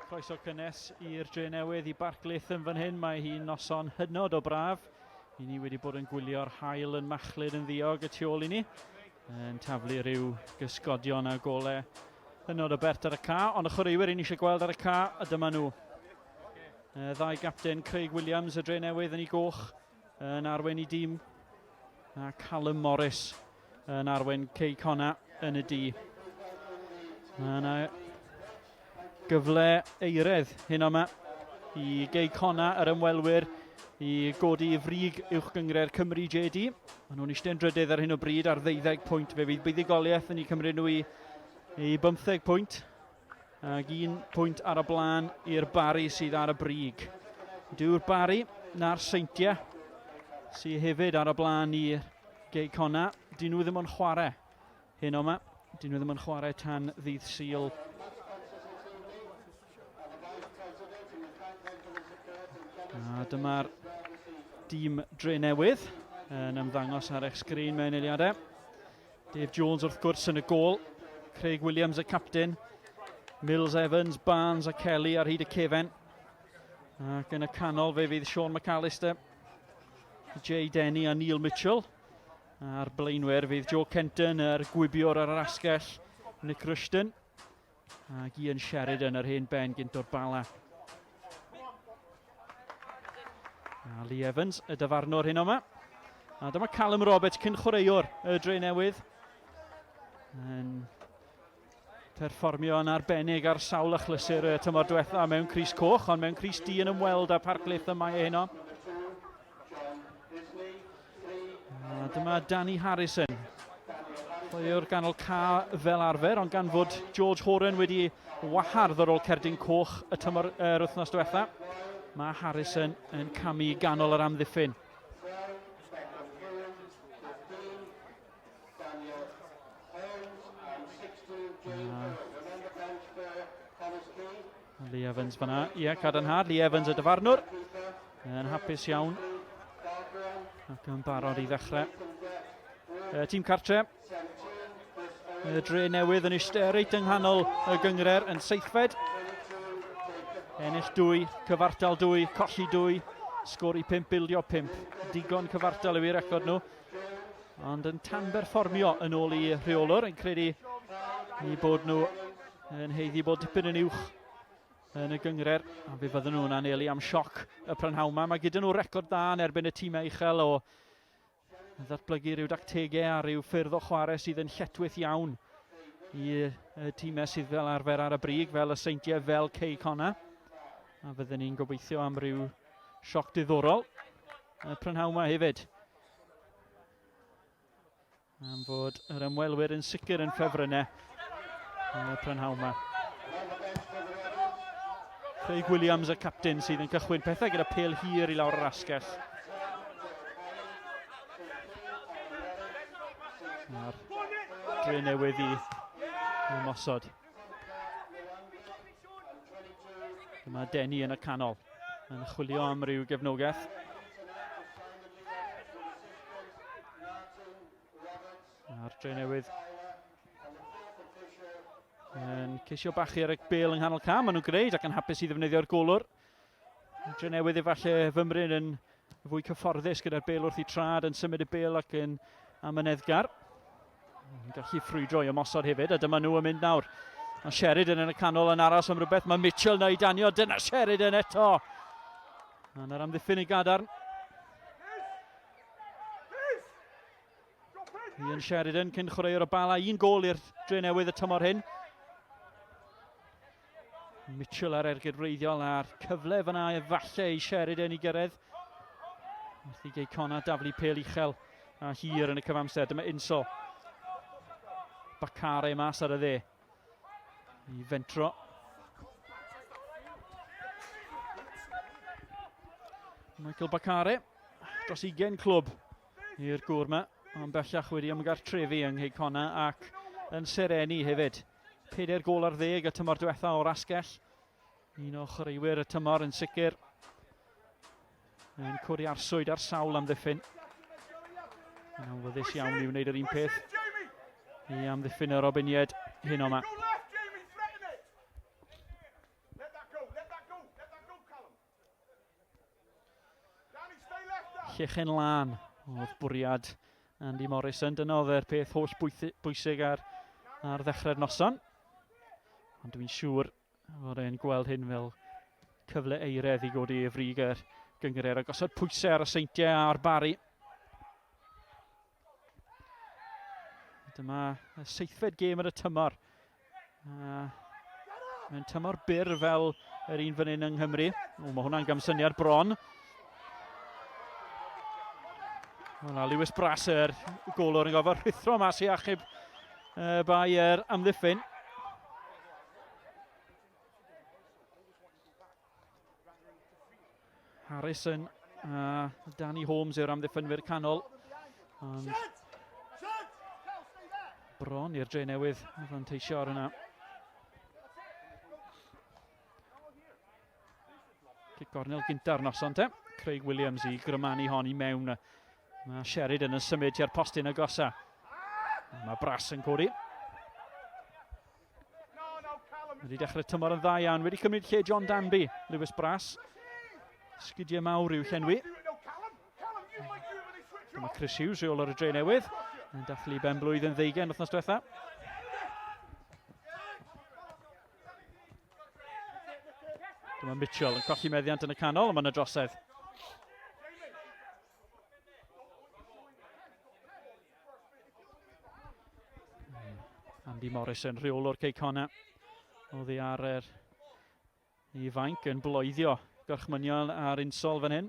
croeso cynnes i'r Drenewydd i Barclaith yn fan hyn. Mae hi'n noson hynod o braf. I ni wedi bod yn gwylio'r haul yn machlud yn ddiog y tu ôl i ni. Yn taflu rhyw gysgodion a golau hynod o bert ar y ca. Ond y chwaraewyr i ni eisiau gweld ar y ca, a dyma nhw. Ddau gapten Craig Williams y Drenewydd yn ei goch yn arwen i dîm. A Callum Morris yn arwen Cei Connah yn y dî. Mae yna gyfle eiredd hyn yma i Cei Connah yr ymwelwyr i godi i frig uwch gyngred Cymru JD. Maen nhw'n eistedd yn drydydd ar hyn o bryd ar 12 pwynt. Fe fydd buddugoliaeth yn ei cymryd nhw i 15 pwynt. Ac 1 pwynt ar y blaen i'r Bari sydd ar y brig. Dyw'r Bari na'r Seintiau sydd hefyd ar y blaen i'r Cei Connah. Dyn nhw ddim yn chwarae hyn yma. Dyn nhw ddim yn chwarae tan ddydd Sul. A dyma'r dîm Drenewydd yn ymddangos ar eich sgrin mewn eiliadau. Dave Jones wrth gwrs yn y gôl. Craig Williams y captain. Mills Evans, Barnes a Kelly ar hyd y cefen. Ac yn y canol fe fydd Sean McAllister, Jay Denny a Neil Mitchell. A'r blaenwyr fydd Joe Kenton, yr gwibiwr ar yr asgell, Nick Rushton. Ac Ian Sheridan, yr hen ben gynt o'r Bala. A Lee Evans, y dyfarnwr hyn yma. A dyma Callum Roberts, cyn chwaraewr y Drenewydd. Yn perfformio yn arbennig ar sawl achlysur y tymor diwetha mewn crys coch, ond mewn crys du yn ymweld â Parclaith y mae heno. A dyma Danny Harrison. Chwaraewr ganol ca fel arfer, ond gan fod George Horan wedi wahardd ar ôl cerdyn coch y tymor wythnos diwetha. Mae Harrison yn camu ganol yr amddiffyn. Lee Evans fan'na, ie, cadarnhad. Lee Evans y dyfarnwr. Yn hapus iawn. Ac yn barod i ddechrau. Tîm cartre. Y Drenewydd yn eistedd reit yng nghanol y gyngred yn seithfed. Ennill 2, cyfartal 2, colli 2, sgori 5, bildio 5. Digon cyfartal yw i record nhw. Ond yn tanberfformio yn ôl i rheolwr, yn credu i bod nhw yn heiddi bod dipyn yn uwch yn y gyngred. A fe fydden nhw'n anelu am sioc y prynhawn yma. Mae gyda nhw record da yn erbyn y tîmau uchel o ddatblygu rhyw dactegau a rhyw ffyrdd o chwarae sydd yn lletwyth iawn i tîmau sydd fel arfer ar y brig, fel y Seintiau, fel Cei Connah. A fydden ni'n gobeithio am ryw sioc diddorol y prynhawn yma hefyd. Am fod yr ymwelwyr yn sicr yn ffefrynnau y prynhawn yma. Craig Williams y captain sydd yn cychwyn pethau gyda pêl hir i lawr yr asgell. A'r Drenewydd i ymosod. Dyma Denny yn y canol, yn chwilio am ryw gefnogaeth. A'r Drenewydd yn ceisio bachu ar y bêl yng nghanol cam. Maen nhw'n gwneud ac yn hapus i ddefnyddio'r golwr. Drenewydd efallai fymryn yn fwy cyfforddus gyda'r bêl wrth i trad, yn symud y bêl ac yn amyneddgar. Yn gallu ffrwydro i ymosod hefyd, a dyma nhw yn mynd nawr. Mae Sheridan yn y canol yn aros am rhywbeth. Mae Mitchell neu danio. Dyna Sheridan eto. Yn yr amddiffyn i gadarn. Ian Sheridan cyn chwaraewr o Bala. 1 gôl i'r Drenewydd y tymor hyn. Mitchell ar ergyd wreiddiol a'r cyfle fyna efallai i Sheridan i gyrraedd. Wrth i Cei Connah daflu pêl uchel a hir yn y cyfamser. Dyma Insol. Bacare mas ar y dde. I fentro. Michael Bacare dros 20 clwb i'r gŵr yma, ond bellach wedi ymgartrefu yng Cei Connah ac yn sereni hefyd. 4 gôl ar 10 y tymor diwetha o'r asgell. Un o chwaraewyr y tymor yn sicr. Yn cwriarswyd ar sawl amddiffyn. Yn anweddus iawn i wneud yr un peth i amddiffyn y Robinied hyn o'ma. llechen lan oedd bwriad Andy Morrison. Dyna oedd e'r peth holl bwysig ar ddechrau'r noson. Ond dwi'n siŵr fod e'n gweld hyn fel cyfle eiredd i godi y frig yr gyngred a gosod pwysau ar y seintiau a'r bari. Dyma y 7fed gêm ar y tymor. Mae'n tymor byr fel yr un fan hyn yng Nghymru. Mae hwnna'n gamsyniad bron. Lewis Brasser, golwr yn gofod rhuthro mas i achub bai yr amddiffyn. Harrison a Danny Holmes yw'r amddiffynwyr canol. Ond bron i'r Drenewydd fanteisio ar hynna. Cic gornel gynta'r noson te. Craig Williams i grymannu hon i mewn. Mae Sheridan yn symud tua'r postyn agosa. Mae Brass yn codi. Wedi dechrau tymor yn dda iawn. Wedi cymryd lle John Danby. Lewis Brass. Sgidiau mawr i'w llenwi. Mae Chris Hughes reolwr y Drenewydd. Yn dathlu ben blwyddyn 20 wythnos diwetha. Dyma Mitchell yn colli meddiant yn y canol, ond mae'n y drosedd. Andy Morrison, reolwr Cei Connah. Oedd hi ar yr ifanc yn bloeddio gorchmynion ar unsol fan hyn.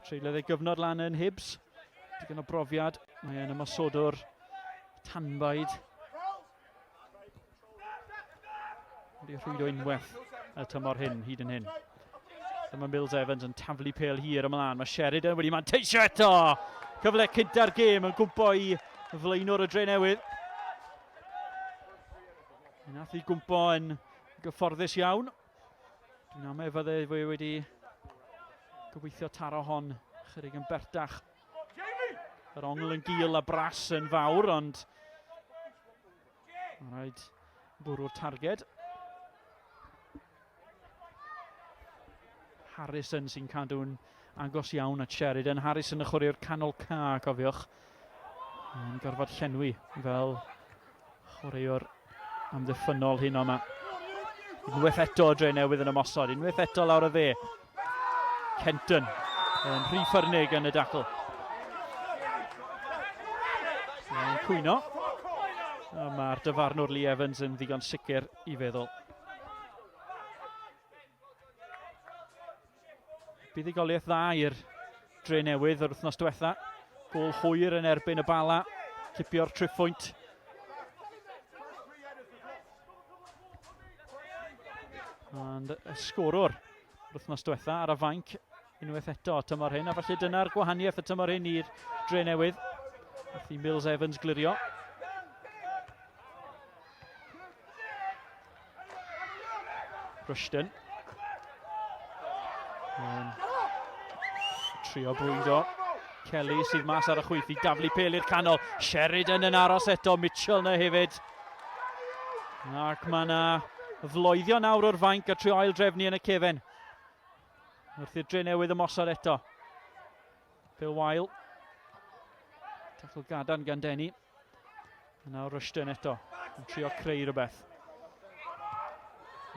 Treuliodd ei gyfnod lan yn Hibs. Digon o brofiad. Mae yn ymosodwr tanbaid. Wedi rhwydo unwaith y tymor hyn, hyd yn hyn. Dyma Mills Evans yn taflu pêl hir ymlaen. Mae Sheridan wedi manteisio eto. Cyfle cynta'r gêm yn gwmpo i flaenwr y Drenewydd. Nath i gwmpo yn gyfforddus iawn. Dwi'n am fydde fe wedi gobeithio taro hon chydig yn bertach. Yr ongl yn gul a Brass yn fawr, ond mae'n rhaid bwrw'r targed. Harrison sy'n cadw'n agos iawn at Sheridan. Harrison yn chwarae'r canol ca, cofiwch. Yn gorfod llenwi fel chwaraewr amddiffynol hyn o'ma. Unwaith eto Drenewydd yn ymosod. Unwaith eto lawr y dde. Kenton yn rhy ffyrnig yn y dacl. Yn cwyno. Mae'r dyfarnwr Lee Evans yn ddigon sicr i feddwl. Buddigoliaeth dda i'r Drenewydd yr wythnos diwetha. Gôl hwyr yn erbyn y bala. Cipio'r triffwynt. Ond y sgorwr yr wythnos diwetha ar y fainc unwaith eto tymor hyn. A falle dyna'r gwahaniaeth y tymor hyn i'r Drenewydd. Nath i Mills Evans glirio. Rushton. Trio bwydo. Kelly sydd mas ar y chwyth i daflu pêl i'r canol. Sheridan yn aros eto. Mitchell na hefyd. Ac mae yna floeddio nawr o'r fainc a trio ail drefnu yn y cefen. Wrth i'r Drenewydd ymosod eto. Bill Weil. Tacl gadarn gan Denny. Nawr Rushton eto. Yn trio creu rhywbeth.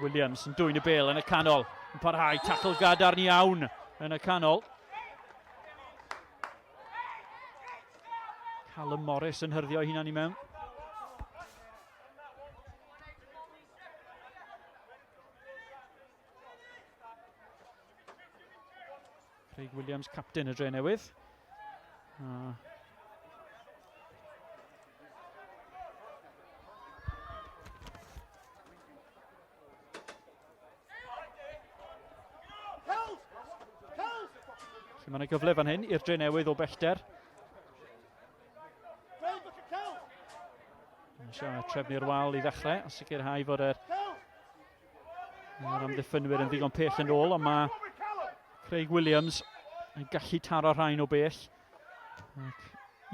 Williams yn dwyn y bêl yn y canol. Yn parhau, tacl gadarn iawn yn y canol. Callum Morris yn hyrddio hunan i mewn. Craig Williams, captain y Drenewydd. Mae yna gyfle fan hyn i'r Drenewydd o bellter. Trefnu'r wal i ddechrau, a sicrhau fod yr amddiffynwyr yn ddigon pell yn ôl, ond mae Craig Williams yn gallu taro rhain o bell.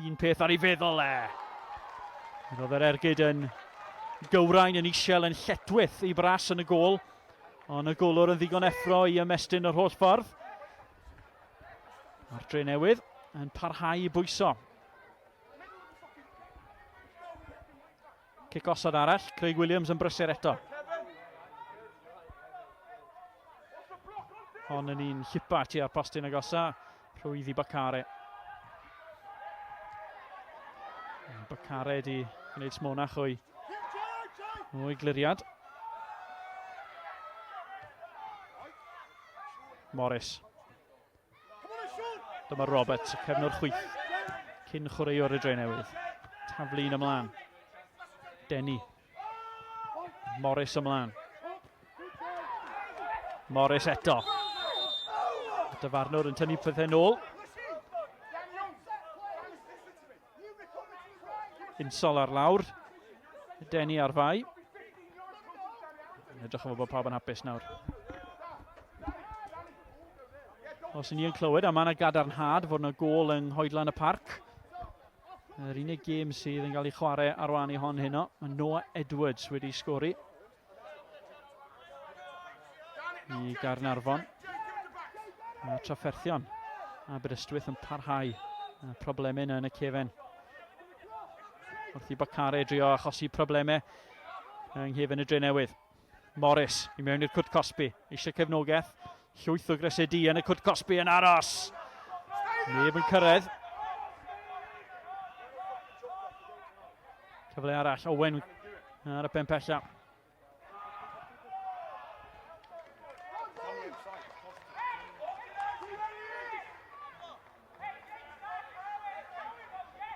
Un peth ar ei feddwl Roedd yr ergyd yn gywrain yn isiel yn lletwyth i Brass yn y gôl, ond y golwr yn ddigon effro i ymestyn yr holl ffordd. A'r Drenewydd yn parhau i bwyso. Cic osod arall, Craig Williams yn brysur eto. Hon yn un llipa ti ar postyn agosa, rhwydd i Bacare. Bacare di gwneud smonach o'i gliriad. Morris. Dyma Roberts, cefnwr chwith, cyn chwaraewr y Drenewydd. Taflu un ymlaen. Denny. Morris ymlaen. Morris eto. Dyfarnwr yn tynnu pethau nôl. Insol ar lawr. Denny ar fai. Edrych am bod pawb yn hapus nawr. Os ni yn clywed, a mae yna gadarnhad fod yna gôl yng Nghoedlan y Parc. Yr unig gêm sydd yn cael ei chwarae ar wan i hon heno. Mae Noah Edwards wedi sgori i Gaernarfon. Mae trafferthion Aberystwyth yn parhau. Problemau yna yn y cefen. Wrth i Bacare drio achosi problemau yng nghefn y Drenewydd. Morris i mewn i'r Cwt Cosby. Eisiau cefnogaeth. Llwyth o gresedu yn y Cwt Cosby yn aros. Neb yn cyrraedd. Cyfle arall, Owen ar y ben pella.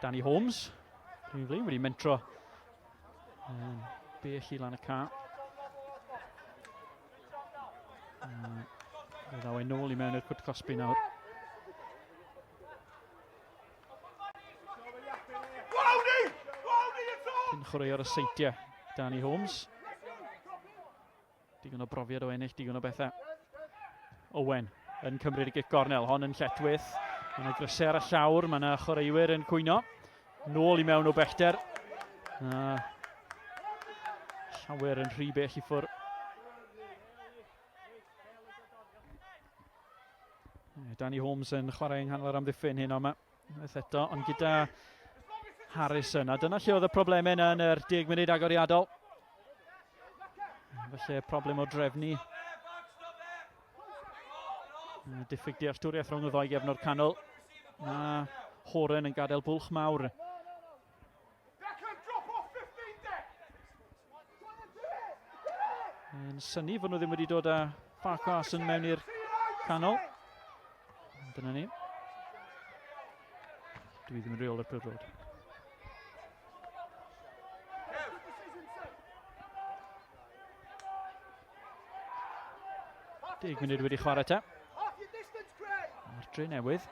Danny Holmes. Rwy'n wedi mentro bell i lan y ca. Ddaw ei nôl i mewn i'r Cwt Cosby nawr. Cyn chwaraewr y seintiau, Danny Holmes. Digon o brofiad o ennill, digon o bethau. Owen yn cymryd y gic gornel, hon yn lletwyth. Mae yna grysau ar y llawr, mae yna chwaraewyr yn cwyno. Nôl i mewn o bellter. Llawer yn rhy bell i ffwr. Danny Holmes yn chwarae yng nghanol yr amddiffyn hyn o'ma. Eto, ond gyda Harrison. A dyna lle oedd y problemau yna yn yr 10 munud agoriadol. Felly problem o drefnu. Diffyg dealltwriaeth rhwng y ddoi gefnor canol. A Horan yn gadael bwlch mawr. Yn syni fod nhw ddim wedi dod â Farkas yn mewn i'r canol. Dyna ni. Dwi ddim yn reol ar pêl-drod. Deg munud wedi chwarae te. A'r Drenewydd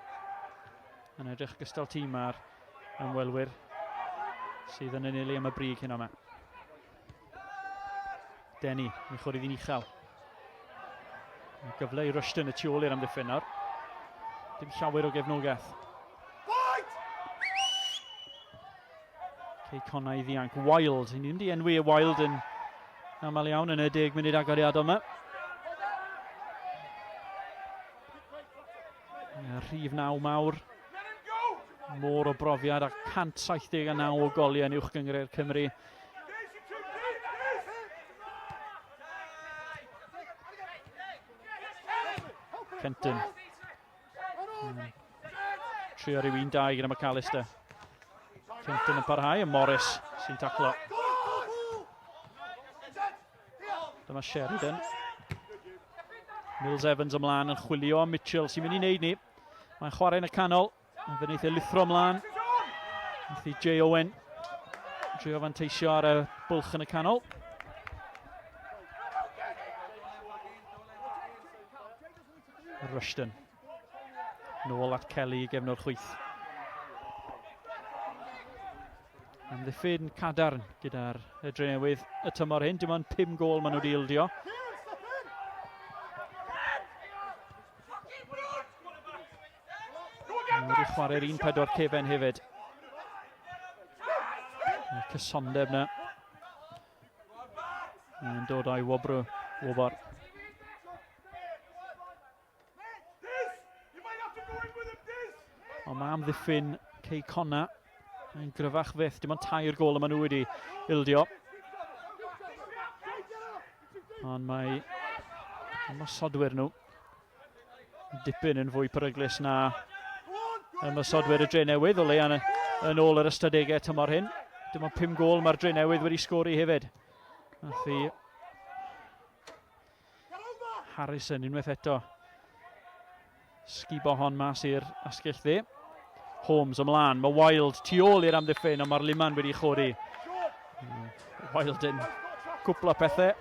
yn edrych gystal tîm ar ymwelwyr sydd yn anelu am y brig hyn o'ma. Denny yn chwarae ddyn uchel. Gyfle i Rushton y tu ôl i'r amddiffyn nawr. Dim llawer o gefnogaeth. Cei Connah i ddianc. Wild. Ni ddim di enwi y Wild yn amal iawn yn y 10 munud agoriadol yma. Rhif 9 mawr. Môr o brofiad a 179 o goliau yn uwchgyngre'r Cymru. Kenton. Trio rhyw 1-2 gyda McAllister. Kenton yn parhau, a Morris sy'n taclo. Dyma Sheridan. Mills Evans ymlaen yn chwilio am Mitchell sy'n mynd i wneud ni. Mae'n chwarae yn y canol. Yn fynd eithaf lithro ymlaen. Eithaf Jay Owen. Drio fanteisio ar y bwlch yn y canol. Rushton. Nôl at Kelly i gefnor chwith. Amddiffyn cadarn gyda'r Drenewydd y tymor hyn. Dim ond 5 gôl maen nhw wedi ildio. Wedi chwarae'r 1-4 cefen hefyd. Cysondeb yna. Yn dod o'i wobr. Ond mae amddiffyn Cei Connah yn gryfach fyth. Dim ond tair gol yma nhw wedi ildio. Ond mae ymosodwyr nhw dipyn yn fwy peryglus na ymosodwyr y Drenewydd o leia yn ôl yr ystadegau tymor hyn. Dim ond 5 gol mae'r Drenewydd wedi sgori hefyd. Nath i Harrison unwaith eto sgibo hon mas i'r asgell dde. Holmes ymlaen, mae Wild tu ôl i'r amddiffyn, ond mae'r Liman wedi chodi. Wild yn cwpla pethau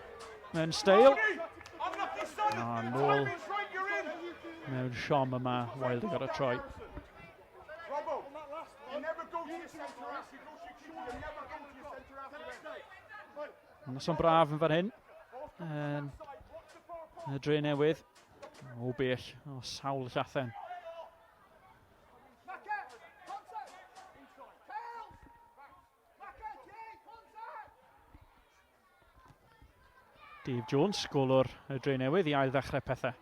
mewn steil. A nôl mewn siom yma, Wild yn gorau troi. Noson braf yn fan hyn. Y Drenewydd. O bell, o sawl llathen. Dave Jones, golwr y Drenewydd i ail ddechrau pethau.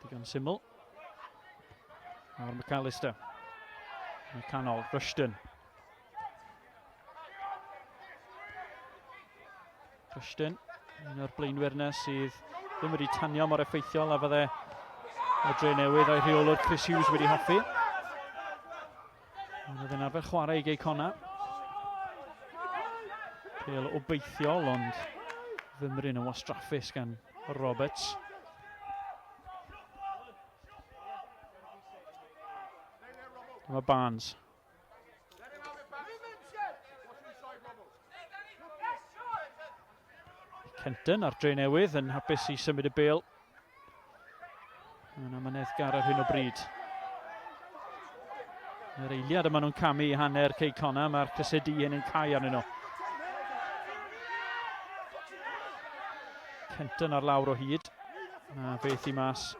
Digon syml. Ar McAllister. Yn y canol, Rushton. Rushton, un o'r blaenwyr yna sydd ddim wedi tanio mor effeithiol a fydde y Drenewydd a'i rheolwr Chris Hughes wedi hoffi. Oedd yn arfer chwarae i Cei Connah. Pêl obeithiol, ond fymryn yn wastraffus gan Roberts. Dyma Barnes. Kenton ar Drenewydd yn hapus i symud y bêl. Yn amyneddgar ar hyn o bryd. Yr eiliad yma nhw'n camu i hanner Cei Connah, mae'r cysydu hyn yn cau arnyn nhw. Kenton ar lawr o hyd. A beth i mas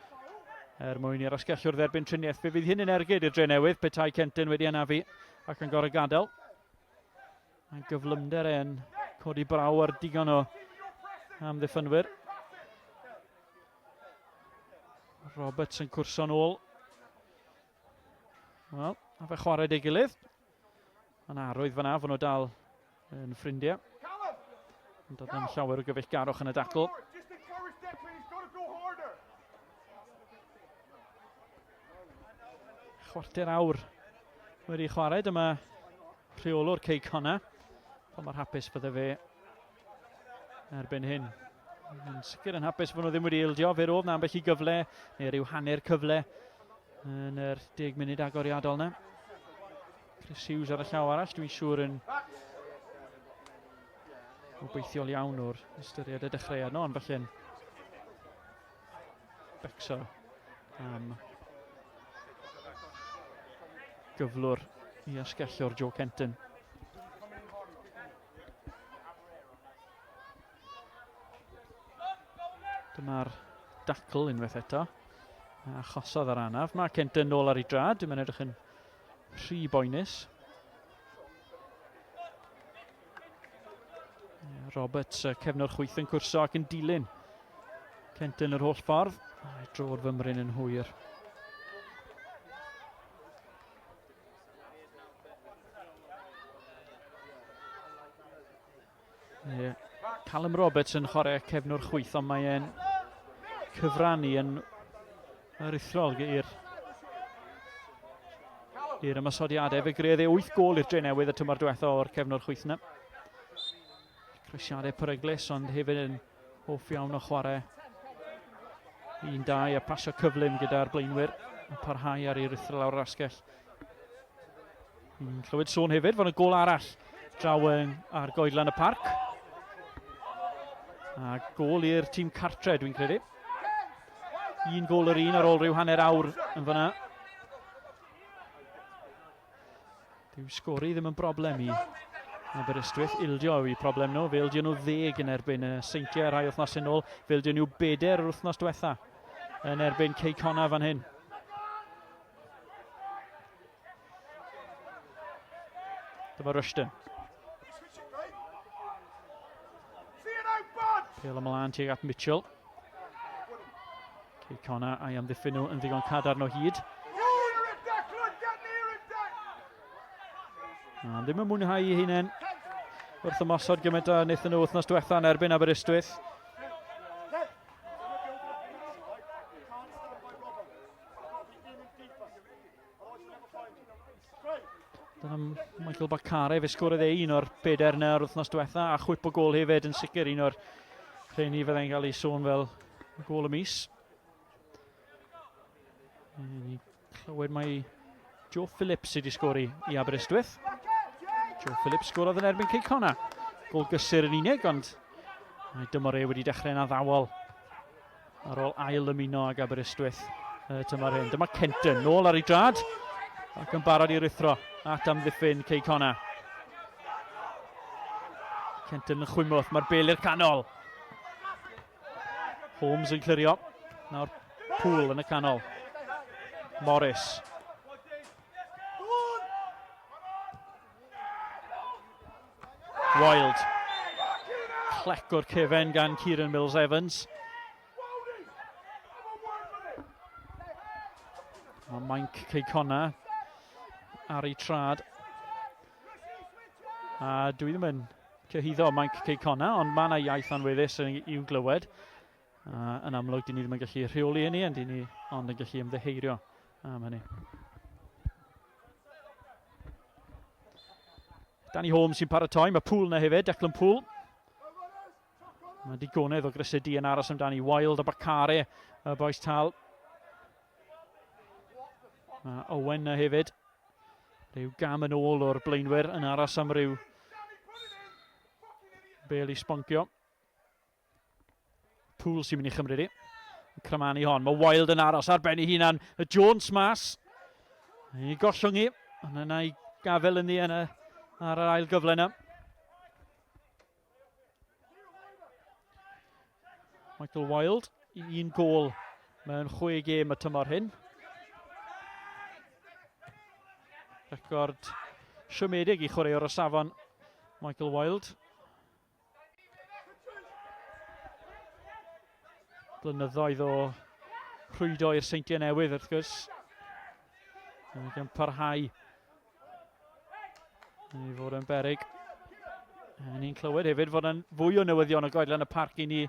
mwyn i'r asgellwr dderbyn triniaeth. Fe fydd hyn yn ergyd i'r Drenewydd, petai Kenton wedi anafu ac yn gorau gadael. Mae'n gyflymder yn codi braw ar digon o amddiffynwyr. Roberts yn cwrso nôl. Wel, a fe chwarae ei gilydd. Mae'n arwydd fan'na fod nhw dal yn ffrindiau. Ond oedd yn llawer o gyfeillgarwch yn y dacl. Chwarter awr wedi chwarae. Dyma rheolwr Cei Connah. Ond mae'r hapus fydde fe erbyn hyn. Yn sicr yn hapus fod nhw ddim wedi ildio. Fe roedd na ambell i gyfle, neu ryw hanner cyfle yn yr 10 munud agoriadol yna. Chris Hughes ar y llaw arall, dwi'n siŵr yn obeithiol iawn o'r ystyried y dechreuad nhw, ond falle'n becso am gyflwr i asgellwr Joe Kenton. Dyma'r dacl unwaith eto. A chosodd ar anaf. Mae Kenton nôl ar ei drad. Dwi'n edrych yn rhy boenus. Roberts, cefnor chwyth yn cwrso ac yn dilyn Kenton yr holl ffordd. Dro'r fymryn yn hwyr. Callum Roberts yn chwarae cefnwr chwyth, ond mae e'n cyfrannu yn aruthrol i'r ymosodiadau. Fe greodd 8 gol i'r Drenewydd y tymor diwethaf o'r cefnwr chwyth yna. Crisiadau peryglus, ond hefyd yn hoff iawn o chwarae 1-2 a pasio cyflym gyda'r blaenwyr a parhau ar ei rithro lawr yr asgell. Clywed sôn hefyd fod y gol arall draw ar goedlan y parc. A gol i'r tîm cartre, dwi'n credu. 1 gol yr un ar ôl rhyw hanner awr yn fyna. Dyw sgori ddim yn broblem i Aberystwyth. Ildio yw i problem nhw. Fe ildio nhw 10 yn erbyn y Seintiau rhai wythnos yn ôl. Fe ildio nhw 4 yr wythnos diwetha yn erbyn Cei Connah fan hyn. Dyma Rushton. Pêl ymlaen tuag at Mitchell. Cei Connah a'i amddiffyn nhw yn ddigon cadarn o hyd. A ddim yn mwynhau ei hunain wrth ymosod gymaint a wnaethon nhw wythnos diwetha yn erbyn Aberystwyth. Dyna Michael Bacare, fe sgorodd un o'r 4 yna o'r wythnos diwetha, a chwip o gol hefyd yn sicr, un o'r rheini fydde'n cael ei sôn fel gol y mis. Ni clywed mai Joe Phillips wedi sgori i Aberystwyth. Joe Phillips sgorodd yn erbyn Cei Connah. Gol gysur yn unig, ond dymor wedi dechrau'n addawol ar ôl ail ymuno ag Aberystwyth tymor hyn. Dyma Kenton, nôl ar ei drad, ac yn barod i rithro at amddiffyn Cei Connah. Kenton yn chwymwth, mae'r bel i'r canol. Holmes yn clirio, nawr Poole yn y canol. Morris. Wild. Clec o'r cefen gan Kieran Mills-Evans. Mae Mike Cei Connah ar ei trad. A dwi ddim yn cyhyddo Mike Cei Connah, ond mae yna iaith anweddus i'w glywed. Yn amlwg, dyn ni ddim yn gallu rheoli hynny, ond yn gallu ymddeheirio am hynny. Danny Holmes sy'n paratoi, mae Poole yna hefyd, Declan Poole. Mae digonedd o grysydu yn aros amdani. Wild a Bacare, y boes tal. Owen yna hefyd. Rhyw gam yn ôl o'r blaenwyr yn aros am ryw bel i sboncio. Poole sy'n mynd i chymryd i. Cramani hon, mae Wild yn aros ar ben ei hunan. Y Jones mas. I gollwng i. Ond yna i gafel yn ddi ar yr ail gyfle yna. Michael Wild, 1 gol mewn 6 gêm y tymor hyn. Record siomedig i chwaraewr o safon Michael Wild. Blynyddoedd o rhwydo i'r Seintiau Newydd wrth gwrs. Gan parhau i fod yn beryg. Ni'n clywed hefyd fod yn fwy o newyddion o goedlan y parc i ni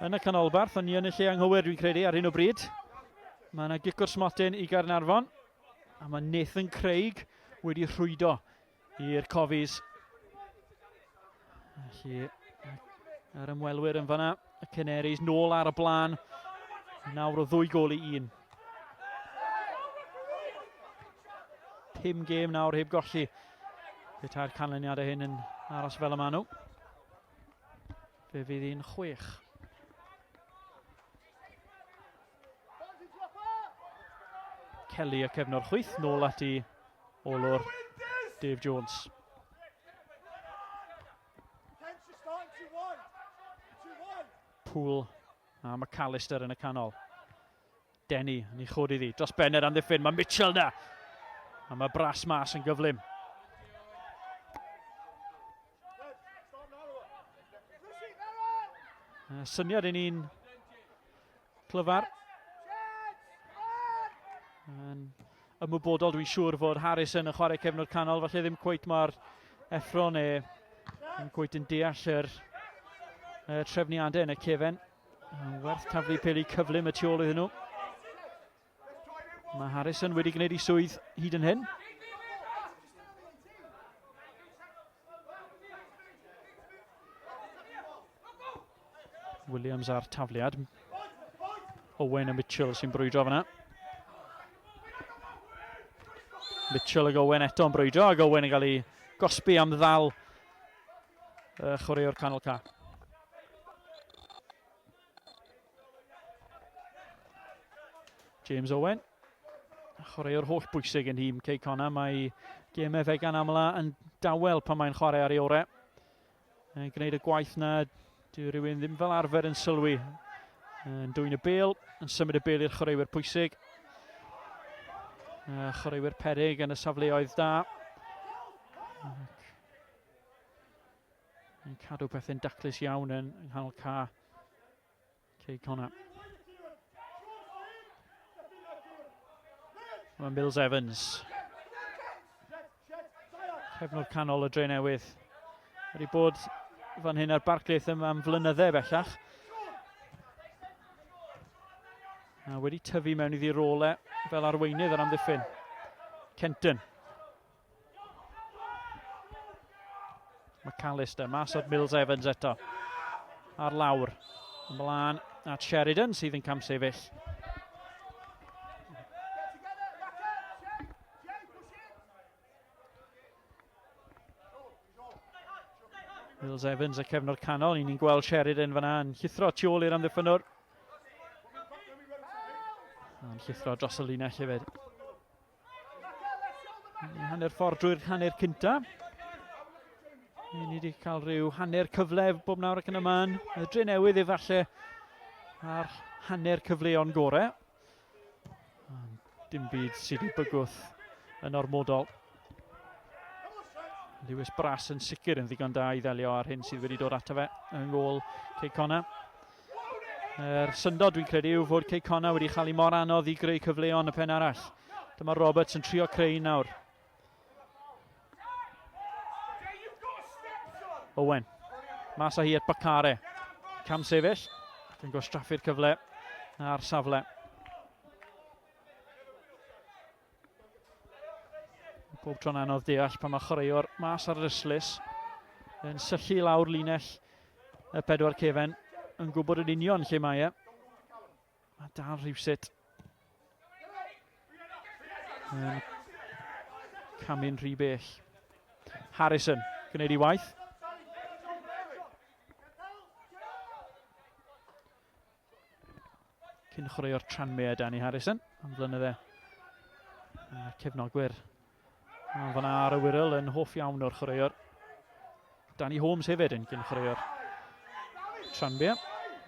yn y canolbarth, ond ni yn y lle anghywir dwi'n credu ar hyn o bryd. Mae yna gic o'r smotyn i Gaernarfon, a mae Nathan Craig wedi rhwydo i'r cofis. Felly, yr ymwelwyr yn fanna, y Canaries nôl ar y blaen, nawr o 2 gol i 1. 5 gêm nawr heb golli. Fyta'r canlyniadau hyn yn aros fel y maen nhw. Fe fydd 1 6. Kelly y cefnor chwyth, nôl at i olwr Dave Jones. Poole a McAllister yn y canol. Denny yn ei chod iddi. Dros ben yr amddiffyn, mae Mitchell na. A mae Bras mas yn gyflym. Syniad i ni'n clyfar. Ymwybodol dwi'n siŵr fod Harrison yn chwarae cefnod canol, falle ddim cweit mae'r effro neu ddim cweit yn deall yr trefniadau yn y cefen. Werth taflu peli cyflym y tu ôl iddyn nhw. Mae Harrison wedi gwneud ei swydd hyd yn hyn. Williams ar tafliad. Owen a Mitchell sy'n brwydro fyna. Mitchell ag Owen eto yn brwydro, ag Owen yn cael ei gosbi am ddal chwaraewr canol ca. James Owen, chwaraewr holl bwysig yn hîm Cei Connah. Mae gemau fe gan amla yn dawel pan mae'n chwarae ar ei orau. Yn gwneud y gwaith na, dyw rhywun ddim fel arfer yn sylwi. Yn dwyn y bêl, yn symud y bêl i'r chwaraewyr pwysig. Chwaraewyr peryg yn y safleoedd da. Yn cadw pethau'n daclus iawn yn nghanol ca Cei Connah. Mae Mills Evans. Cefnwr canol y Drenewydd. Wedi bod fan hyn ar Barclaith am flynyddau bellach. A wedi tyfu mewn iddi rolau fel arweinydd ar amddiffyn. Kenton. McAllister, mas o'r Mills Evans eto. Ar lawr. Ymlaen at Sheridan sydd yn camsefyll. Mills Evans y cefnwr canol. Ni'n gweld Sheridan fan'na yn llithro tu ôl i'r amddiffynwr. A'n llithro dros y linell hefyd. Hanner ffordd drwy'r hanner cynta. Ni wedi cael rhyw hanner cyfle bob nawr ac yn y man. Y Drenewydd efallai ar hanner cyfleon gorau. Dim byd sydd wedi bygwth yn ormodol. Lewis Bras yn sicr yn ddigon da i ddelio ar hyn sydd wedi dod ato fe yn gôl Cei Connah. Syndod dwi'n credu yw fod Cei Connah wedi chael ei mor anodd i greu cyfleon y pen arall. Dyma Roberts yn trio creu nawr. Owen, mas o hi at Bacare. Cam sefyll, yn gwastraffu'r cyfle ar safle. Pob tro'n anodd deall pan mae chwaraewr mas ar yr yslys yn syllu lawr linell y pedwar cefen yn gwybod yn union lle mae e. Mae dal rhywsut camu'n rhy bell. Harrison, gwneud ei waith. Cyn chwaraewr Tranmere Danny Harrison am flynyddau. Cefnogwyr. Fan'na ar y Wirral yn hoff iawn o'r chwaraewr. Danny Holmes hefyd yn cyn chwaraewr Tranmere.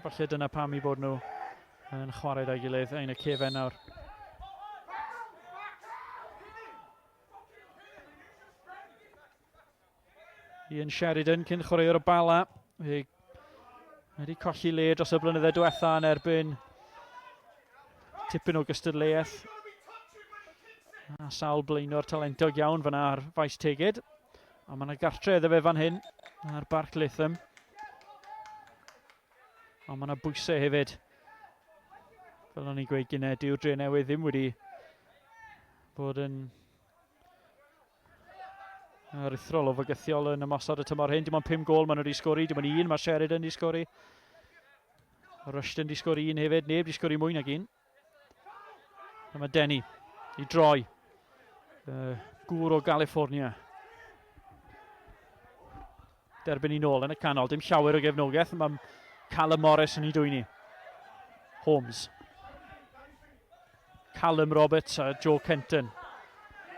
Falle dyna pam i bod nhw yn chwarae da'i gilydd ein y cefen nawr. Ian Sheridan cyn chwaraewr y Bala. Wedi colli le dros y blynyddoedd diwetha yn erbyn tipyn o gystadleuaeth. A sawl blaenor talentog iawn fan'na ar faes tegid. A mae yna gartre iddo fe fan hyn ar Barclaith. A mae yna bwysau hefyd. Fel o'n i'n gweud gynnau, dyw'r Drenewydd ddim wedi bod yn aruthrol o fygythiol yn ymosod y tymor hyn. Dim ond 5 gôl maen nhw wedi sgori, dim ond 1 mae Sheridan wedi sgori. Rushton wedi sgori 1 hefyd, neb wedi sgori mwy nag 1. A mae Denny i droi. Gŵr o California. Derbyn i nôl yn y canol, dim llawer o gefnogaeth. Mae Callum Morris yn ei dwyni. Holmes. Callum Roberts a Joe Kenton.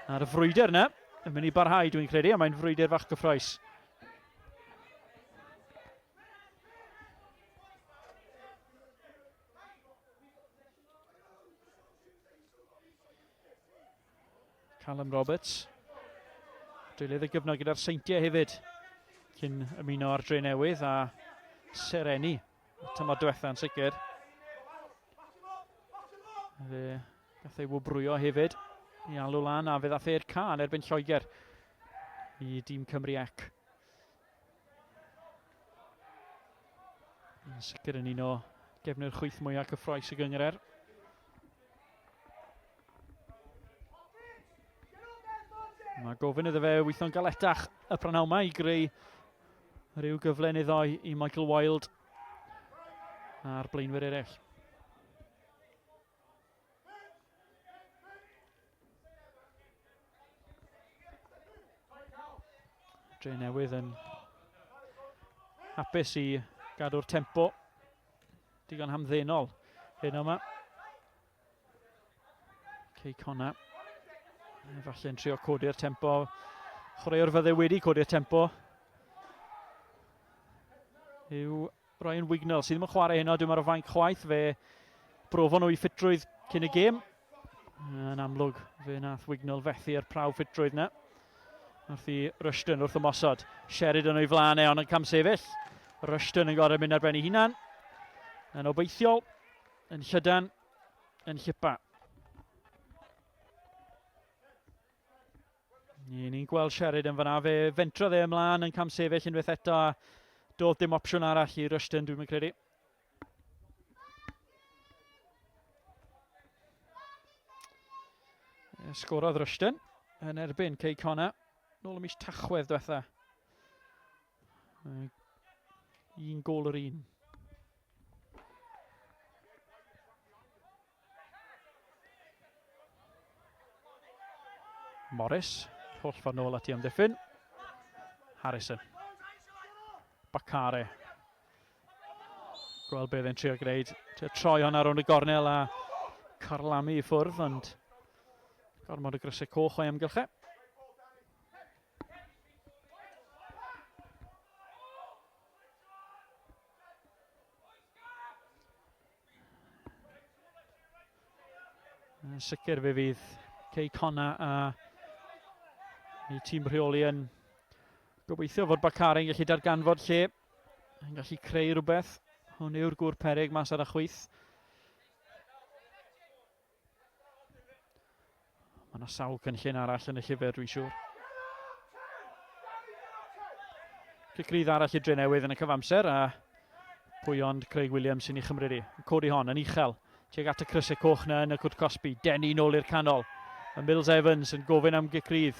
Ar y frwydr yna, yn mynd i barhau dwi'n credu, a mae'n frwydr fach gyffroes. Callum Roberts. Drylydd y gyfnod gyda'r Seintiau hefyd cyn ymuno ar Drenewydd a Sereni. Tymor diwetha'n sicr. Fe gath ei wobrwyo hefyd i alw lan a fe ddath e'r can erbyn Lloegr i dîm Cymru Ec. Yn sicr yn un o gefnir chwyth mwyaf cyffroes y gyngor. Mae gofyn iddo fe weithio'n galetach y prynhawn yma i greu rhyw gyfle neu ddoi i Michael Wilde a'r blaenwyr eraill. Drenewydd yn hapus i gadw'r tempo digon hamddenol hyn yma. Cei Connah. Efallai'n trio codi'r tempo. Chwaraewr fydde wedi codi'r tempo yw Ryan Wignall sydd ddim yn chwarae heno. Dwi'n meddwl faint chwaith fe brofon nhw i ffitrwydd cyn y gêm. Yn amlwg fe nath Wignall fethu'r prawf ffitrwydd yna. Wrth i Rushton wrth ymosod. Sheridan o'i flaen ond yn cam sefyll. Rushton yn gorau mynd ar ben ei hunan. Yn obeithiol, yn llydan, yn llipa. Ni'n gweld Sheridan fyna, fe fentrodd e ymlaen yn cam sefyll unwaith eto, a doedd dim opsiwn arall i Rushton, dwi'n credu. Sgorodd Rushton yn erbyn Cei Connah, nôl y mis Tachwedd diwetha. 1 gol yr 1. Morris, holl ffordd nôl at i amddiffyn. Harrison. Bacare. Gweld beth yn trio gwneud. Troi hon ar hwn y gornel a carlamu i ffwrdd, ond gormod y grysau coch o'i amgylch e. Yn sicr fe fydd Cei Connah a i tîm rheoli yn gobeithio fod Bacare yn gallu darganfod lle, yn gallu creu rhywbeth. Hwn yw'r gŵr peryg mas ar y chwith. Mae yna sawl cynllun arall yn y llyfr, dwi'n siŵr. Crydd arall i Drenewydd yn y cyfamser, a pwy ond Craig Williams sy'n ei chymryd i. Codi hon yn uchel. Tuag at y crysau coch na yn y Cwt Cosby. Denny nôl i'r canol. A Mills Evans yn gofyn am grydd.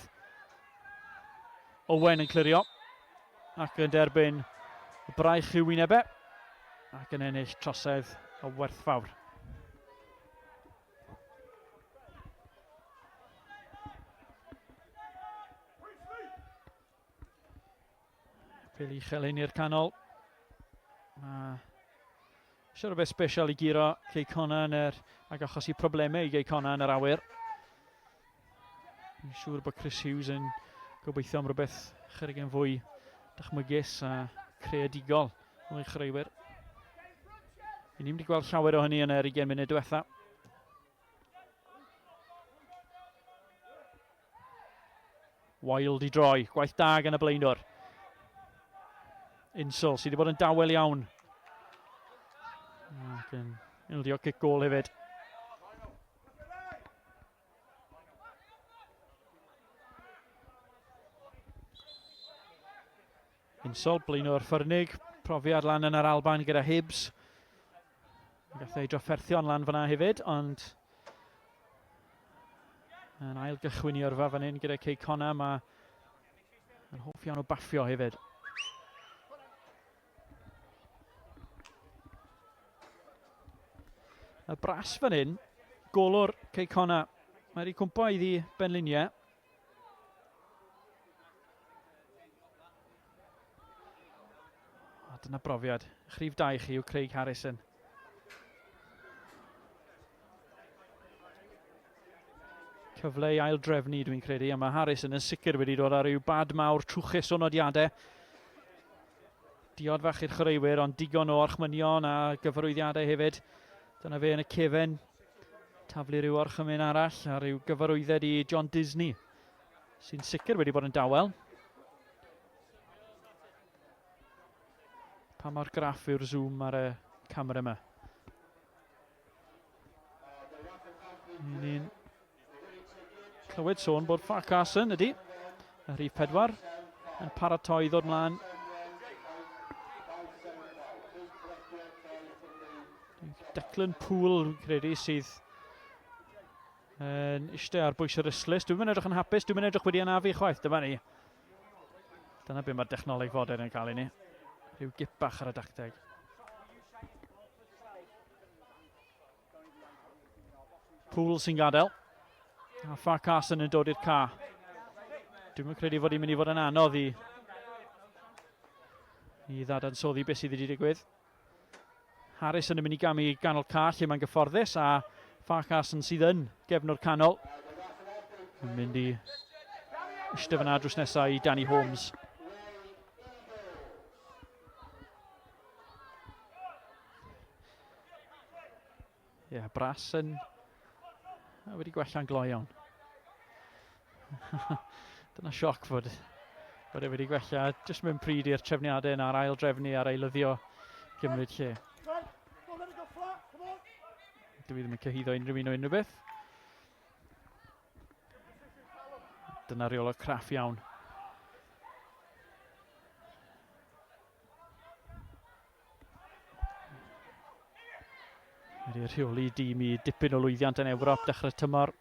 Owen yn clirio. Ac yn derbyn y braich i'w wynebau. Ac yn ennill trosedd o werthfawr. Pili Chelyn i'r canol. Siwr o beth special i giro Cei Connah ac achos i problemau i Cei Connah yn yr awyr. Dwi'n siŵr bod Chris Hughes yn gobeithio am rhywbeth chydig yn fwy dychmygus a creadigol o'i chreuwyr. Ni'n wedi gweld llawer o hynny yn yr 20 munud diwetha. Wild i droi, gwaith da gan y blaenwr. Insol sydd wedi bod yn dawel iawn. Ac yn ildio cic gol hefyd. Insol, blaenwr ffyrnig, profiad lan yn yr Alban gyda Hibs. Gath ei drafferthio lan fyna hefyd, ond yn ail gychwyn i yrfa fan hyn gyda Cei Connah, mae'n hoff iawn o baffio hefyd. Y bras fan hyn, golwr Cei Connah. Mae wedi cwmpo iddi benliniau. A dyna brofiad. Chrif 2 chi yw Craig Harrison. Cyfle i ail drefnu dwi'n credu, a mae Harrison yn sicr wedi dod ar ryw bad mawr trwchus o nodiadau. Diod fach i'r chwaraewyr, ond digon o orchmynion a gyfarwyddiadau hefyd. Dyna fe yn y cefen, taflu ryw orchymyn arall a ryw gyfarwydded i John Disney, sy'n sicr wedi bod yn dawel. Pa mor graff yw'r zoom ar y camera yma. Ni'n clywed sôn bod Farquharson ydy, y rhif 4, yn paratoi ddod mlaen. Declan Poole, dwi'n credu, sydd yn eistedd ar bwys y ryslys. Dwi'n mynd edrych yn hapus, dwi'n mynd edrych wedi anafu chwaith, dyma ni. Dyna be mae'r dechnoleg fodern yn cael i ni. Rhyw gip bach ar y dacteg. Poole sy'n gadael. A Farquharson yn dod i'r ca. Dwi'n credu fod i'n mynd i fod yn anodd i ddadansoddi beth sydd wedi digwydd. Harrison yn mynd i gamu ganol ca lle mae'n gyfforddus, a Farquharson sydd yn gefnwr canol. Yn mynd i eistedd fyna drws nesaf i Danny Holmes. Ie, Bras yn wedi gwella'n gloi iawn. Dyna sioc fod e wedi gwella jyst mewn pryd i'r trefniadau yna, ar ail drefnu ar eilyddio gymryd lle. Dwi ddim yn cyhyddo unrhyw un o unrhyw beth. Dyna reol o craff iawn. Wedi rheoli dîm i dipyn o lwyddiant yn Ewrop dechrau tymor.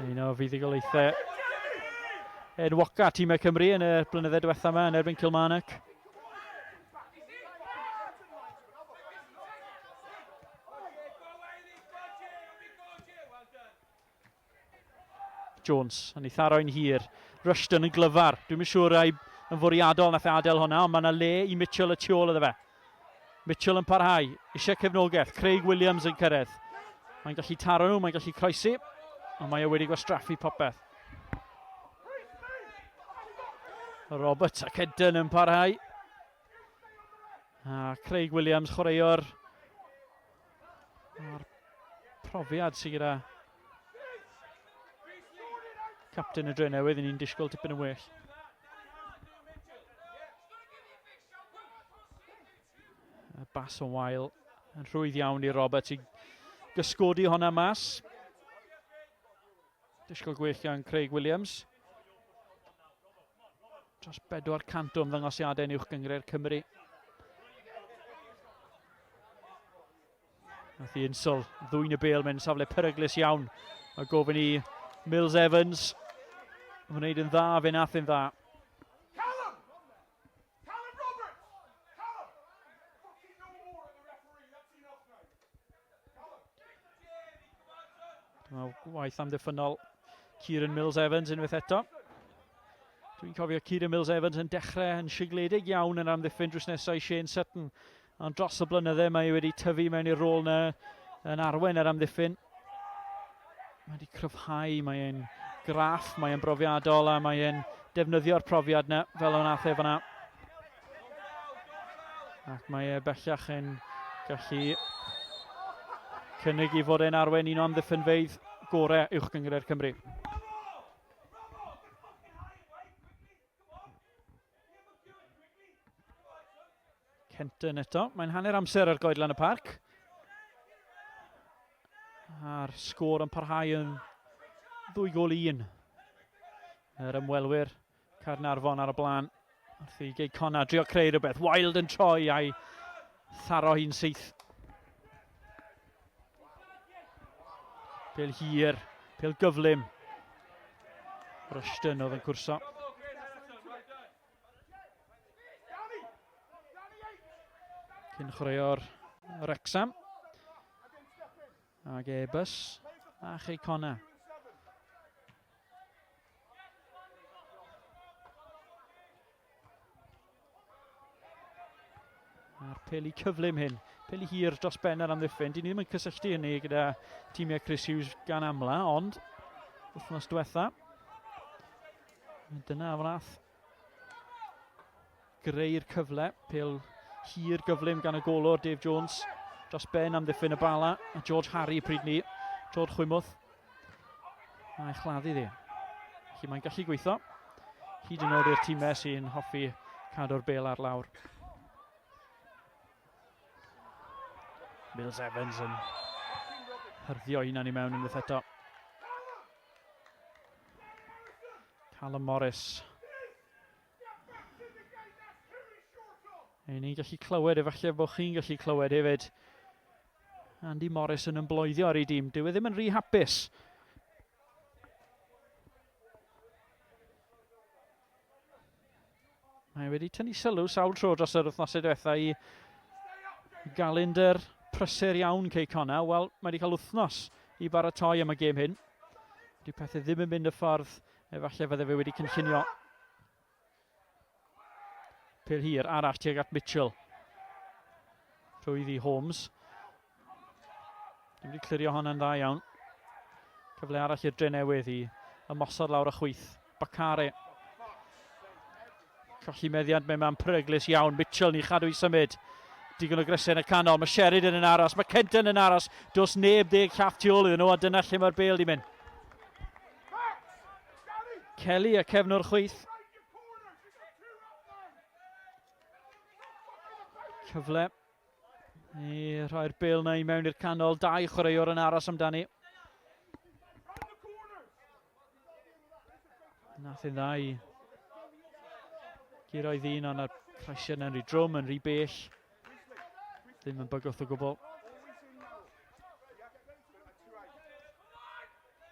Un o fuddugoliaethau enwoca tîmau Cymru yn y blynyddoedd diwethaf yma yn erbyn Kilmarnock. Jones yn ei tharo'n hir. Rushton yn glyfar. Dwi'n siŵr ai yn fwriadol nath adael hwnna, ond mae yna le i Mitchell y tu ôl iddo fe. Mitchell yn parhau, eisiau cefnogaeth. Craig Williams yn cyrraedd. Mae'n gallu taro nhw, mae'n gallu croesi, ond mae wedi gwastraffu popeth. Roberts ac Eden yn parhau. A Craig Williams, chwaraewr o'r profiad sydd gyda captain y Drenewydd, yn un disgwyl tipyn yn well. Bas o'n wael yn rhwydd iawn i Roberts i gysgodi honna mas. Disgwyl gwell gan Craig Williams. Dros 400 o ymddangosiadau yn uwch gyngred Cymru. Nath i Insol ddwyn y bêl mewn safle peryglus iawn. Mae gofyn i Mills Evans. Mae'n gwneud yn dda, fe nath yn dda. Waith amddiffynol Kieran Mills Evans unwaith eto. Dwi'n cofio Kieran Mills Evans yn dechrau yn sigledig iawn yn amddiffyn drws nesau Shane Sutton. Ond dros y blynydde mae wedi tyfu mewn i'r rôl yna yn arwen ar amddiffyn. Mae wedi cryfhau, mae'n graff, mae'n brofiadol a mae'n defnyddio'r profiad yna fel o'n athef yna. Ac mae bellach yn gallu cynnig i fod e'n arwen un o amddiffynfeydd gorau uwch gyngred Cymru. Kenton eto, mae'n hanner amser ar goedlan y parc. A'r sgôr yn parhau yn 2-1. Yr ymwelwyr Caernarfon ar y blaen. Wrth i Cei Connah drio creu rhywbeth. Wild yn troi a'i tharo hi'n syth. Pêl hir, pêl gyflym. Rushton oedd yn cwrso. Cyn chwaraeo'r Wrexham. Ag Ebus a Cei Connah. A'r peli cyflym hyn. Peli hir dros ben ar amddiffyn. Dyn ni ddim yn cysylltu hynny gyda tîmiau Chris Hughes gan amla, ond wythnos diwetha. Dyna wnaeth greu'r cyfle. Pel hir gyflym gan y golwr Dave Jones. Dros ben amddiffyn y bala. A George Harry pryd ni. George Chwymwth. A'i chladdu ddi. Felly mae'n gallu gweithio. Hyd yn oed i'r tîmau sy'n hoffi cadw'r bêl ar lawr. Mills Evans yn hyrddio unan i mewn unwaith eto. Callum Morris. Ni'n gallu clywed, efallai bod chi'n gallu clywed hefyd. Andy Morris yn ymblwyddio ar ei dîm. Dyw e ddim yn rhy hapus. Mae wedi tynnu sylw sawl tro dros yr wythnosau diwethaf i galendyr prysur iawn Cei Connah. Wel, mae wedi cael wythnos i baratoi am y gêm hyn. Dyw pethau ddim yn mynd y ffordd efallai fydde fe wedi cynllunio. Pêl hir arall tuag at Mitchell. Rhwydd i Holmes. Ddim wedi clirio hwnna'n dda iawn. Cyfle arall i'r Drenewydd i ymosod lawr y chwith. Bacare. Colli meddiant mewn peryglus iawn. Mitchell ni chadw i symud. Digon o grysau yn y canol. Mae Sheridan yn aros. Mae Kenton yn aros. Does neb deg llaff tu ôl iddyn nhw, a dyna lle mae'r bêl di mynd. Kelly a cefnwr chwith. Cyfle i rhoi'r bêl na i mewn i'r canol. 2 chwaraewr yn aros amdani. Nath yn dda i guro'i ddyn ond y Croesiad yn rhy drwm, yn rhy bell. Ddim yn bygwth o gwbl.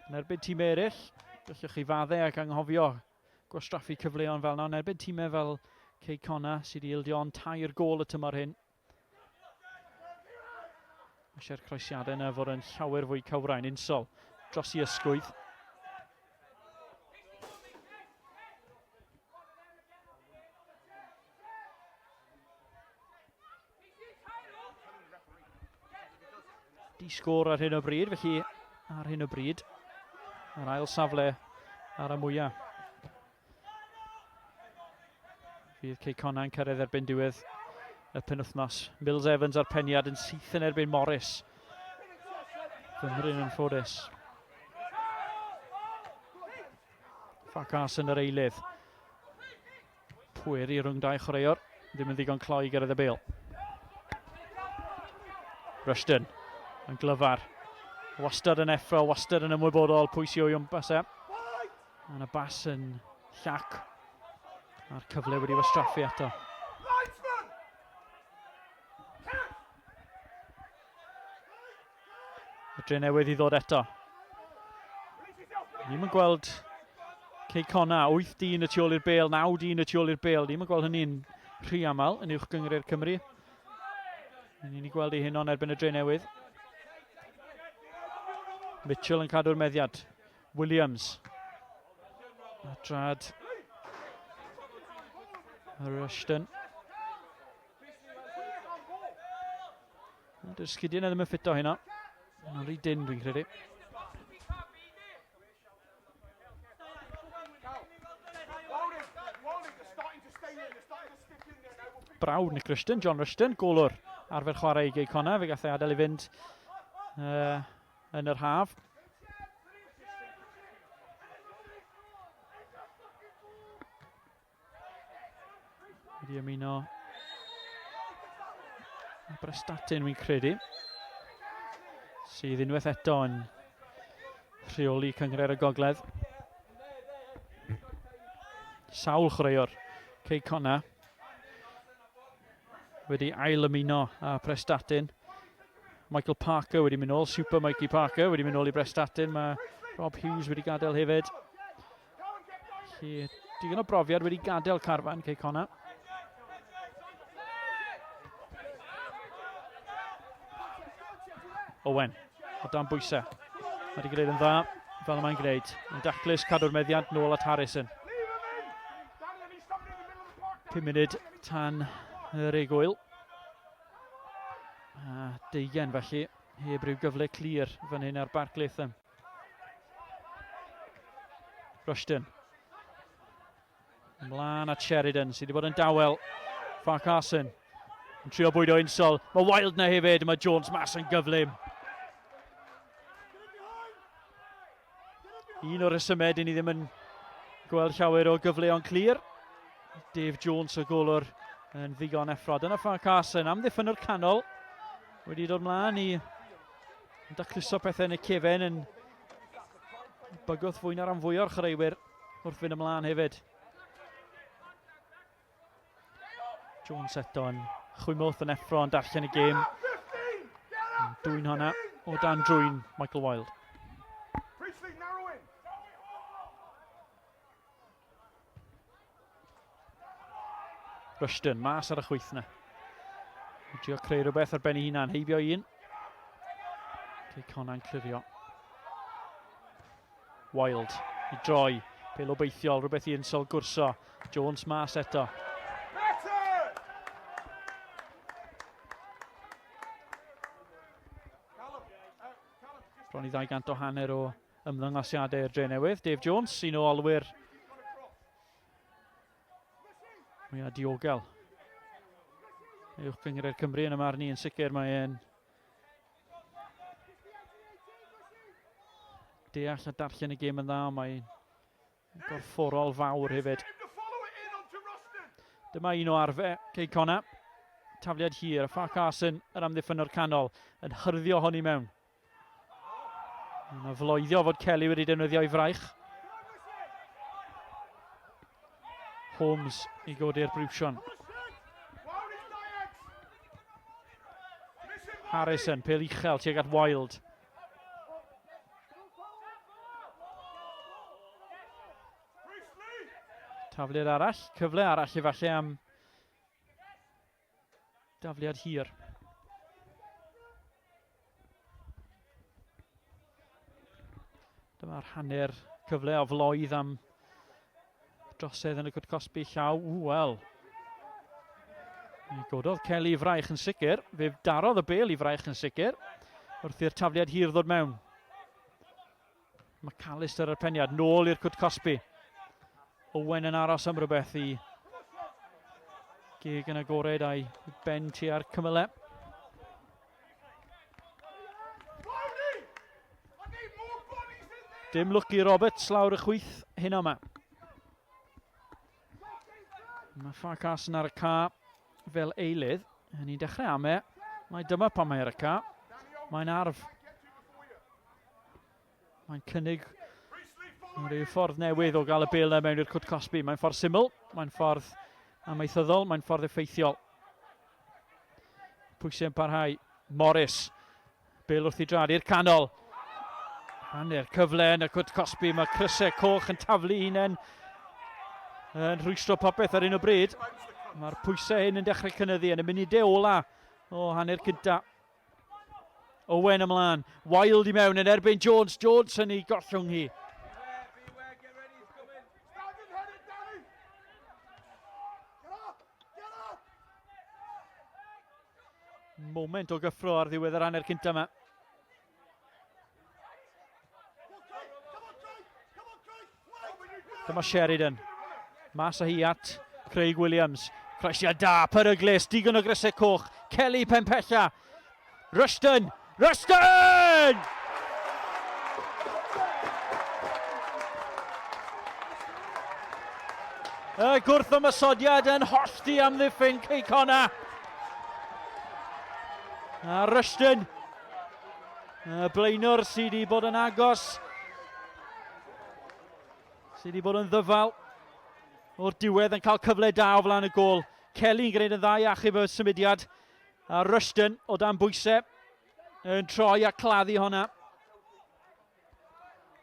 Yn erbyn tîm eraill, gallwch chi faddau ac anghofio gwastraffu cyfleon fel yna. Yn erbyn tîmau fel Cei Connah sydd wedi ildio ond 2 gôl y tymor hyn. Eisiau'r croesiadau yna fod yn llawer fwy cawrain unsol dros i ysgwydd. Di sgôr ar hyn o bryd, felly ar hyn o bryd yr ail safle ar y mwyaf. Fydd Cei Connah yn cyrraedd erbyn diwedd y penwythnos. Mills Evans a'r peniad yn syth yn erbyn Morris. Fymryn yn ffodus. Ffacas yn yr eilydd. Pweri rhwng 2 chwaraewr. Ddim yn ddigon cloi gyrraedd y bêl. Rushton yn glyfar. Wastad yn effro, wastad yn ymwybodol pwy sy'n o'i ympas e. Yn y bas yn llac. A'r cyfle wedi wastraffu eto. Y Drenewydd i ddod eto. Ni'n yn gweld Cei Connah, 8 dyn y tu ôl i'r bêl, 9 dyn y tu ôl i'r bêl. Ni'n yn gweld hynny'n rhy aml yn uwch gyngre'r Cymru. Ni'n ei gweld ei hyn o'n erbyn y Drenewydd. Mitchell yn cadw'r meddiad. Williams. Adrad. Rushton. Dy'r sgidiau ddim yn ffito hynna. Yn rhy dyn dwi'n credu. Brawd Nick Rushton, John Rushton, golwr arfer chwarae i Cei Connah. Fe gath ei adael i fynd yn yr haf. Wedi ymuno Brestatyn fi'n credu. Sydd unwaith eto yn rheoli cyngre'r y gogledd. Sawl chwaraewr Cei Connah wedi ail ymuno a Prestatyn. Michael Parker wedi mynd nôl, Super Mikey Parker wedi mynd nôl i Prestatyn. Mae Rob Hughes wedi gadael hefyd. Felly, digon o brofiad wedi gadael carfan Cei Connah. Owen, o dan bwysau. Mae wedi gwneud yn dda, fel mae'n gwneud. Yn daclus cadw'r meddiad nôl at Harrison. 5 munud tan yr egwyl. A 20 felly, heb ryw gyfle clir fan hyn ar Barclaitham. Rushton. Ymlaen at Sheridan sydd wedi bod yn dawel. Farcarson yn trio bwydo unsol. Mae Wild na hefyd, mae Jones mas yn gyflym. Un o'r resymed i ni ddim yn gweld llawer o gyfleon clir. Dave Jones o golwr yn ddigon effro. Dyna Farcarson amddiffyn o'r canol. Wedi dod mlaen i dacluso pethau yn y cefen yn bygwth fwy na'r rhan fwy o'r chwaraewyr wrth fynd ymlaen hefyd. Jones eto yn chwymwth yn effro yn darllen y gêm. Dwy'n honna o dan drwy'n Michael Wild. Rushton, mas ar y chwyth yna. Trio creu rhywbeth ar ben ei hunan, heibio un. Cei Connah'n clirio. Wild i droi, pêl obeithiol, rhywbeth i unsol gwrso. Jones mas eto. Bron i 200 o hanner o ymddangosiadau i'r Drenewydd. Dave Jones, un o olwyr mwyaf diogel uwch gyngre'r Cymru yn y marn i. Yn sicr mae e'n deall a darllen y gêm yn dda. Mae'n gorfforol fawr hefyd. Dyma un o arfe Cei Connah. Tafliad hir, a Farcarson yr amddiffyn o'r canol yn hyrddio honni mewn. Mae'n floeddio fod Kelly wedi defnyddio ei fraich. Holmes i godi'r Brwsion. Harrison, pel uchel tuag at Wild. Tafliad arall, cyfle arall efallai am dafliad hir. Dyma'r hanner cyfle o floedd am drosedd yn y Cwt Cosby llaw. Wel. Gododd Kelly i fraich yn sicr. Fe darodd y bel i fraich yn sicr. Wrth i'r tafliad hir ddod mewn. McAllister ar y peniad, nôl i'r Cwt Cosby. Owen yn aros am rhywbeth i gig yn agored a'i ben tua'r cymyle. Dim lwc i Roberts lawr y chwith hyn yma. Mae Farkas yn ar y ca fel eilydd. Ni'n dechrau am e. Mae dyma pan mae ar y ca. Mae'n arf. Mae'n cynnig rhyw ffordd newydd o gael y bel mewn i'r Cwt Cosby. Mae'n ffordd syml, mae'n ffordd amaethyddol, mae'n ffordd effeithiol. Pwysau yn parhau. Morris. Bel wrth i dradu'r canol. Hanner cyfle yn y Cwt Cosby. Mae crysau coch yn taflu hunain yn rhwystro popeth ar un o bryd. Mae'r pwysau hyn yn dechrau cynyddu yn y munudau ola o hanner cynta. Owen ymlaen. Wild i mewn yn erbyn Jones. Jones yn ei gollwng hi. Moment o gyffro ar ddiwedd yr hanner cynta yma. Dyma Sheridan. Mas a hi at Craig Williams. Croesiad da, peryglis, digon o grysau coch. Kelly Pempella. Rushton! Rushton! Y gwrth ymysodiad yn hollti am ddiffyn Cei Connah. A Rushton, y blaenwr sydd wedi bod yn agos, sydd wedi bod yn ddyfal o'r diwedd yn cael cyfle da o flaen y gôl. Kelly'n gwneud yn dda i achub y symudiad, a Rushton o dan bwysau yn troi a claddu honna.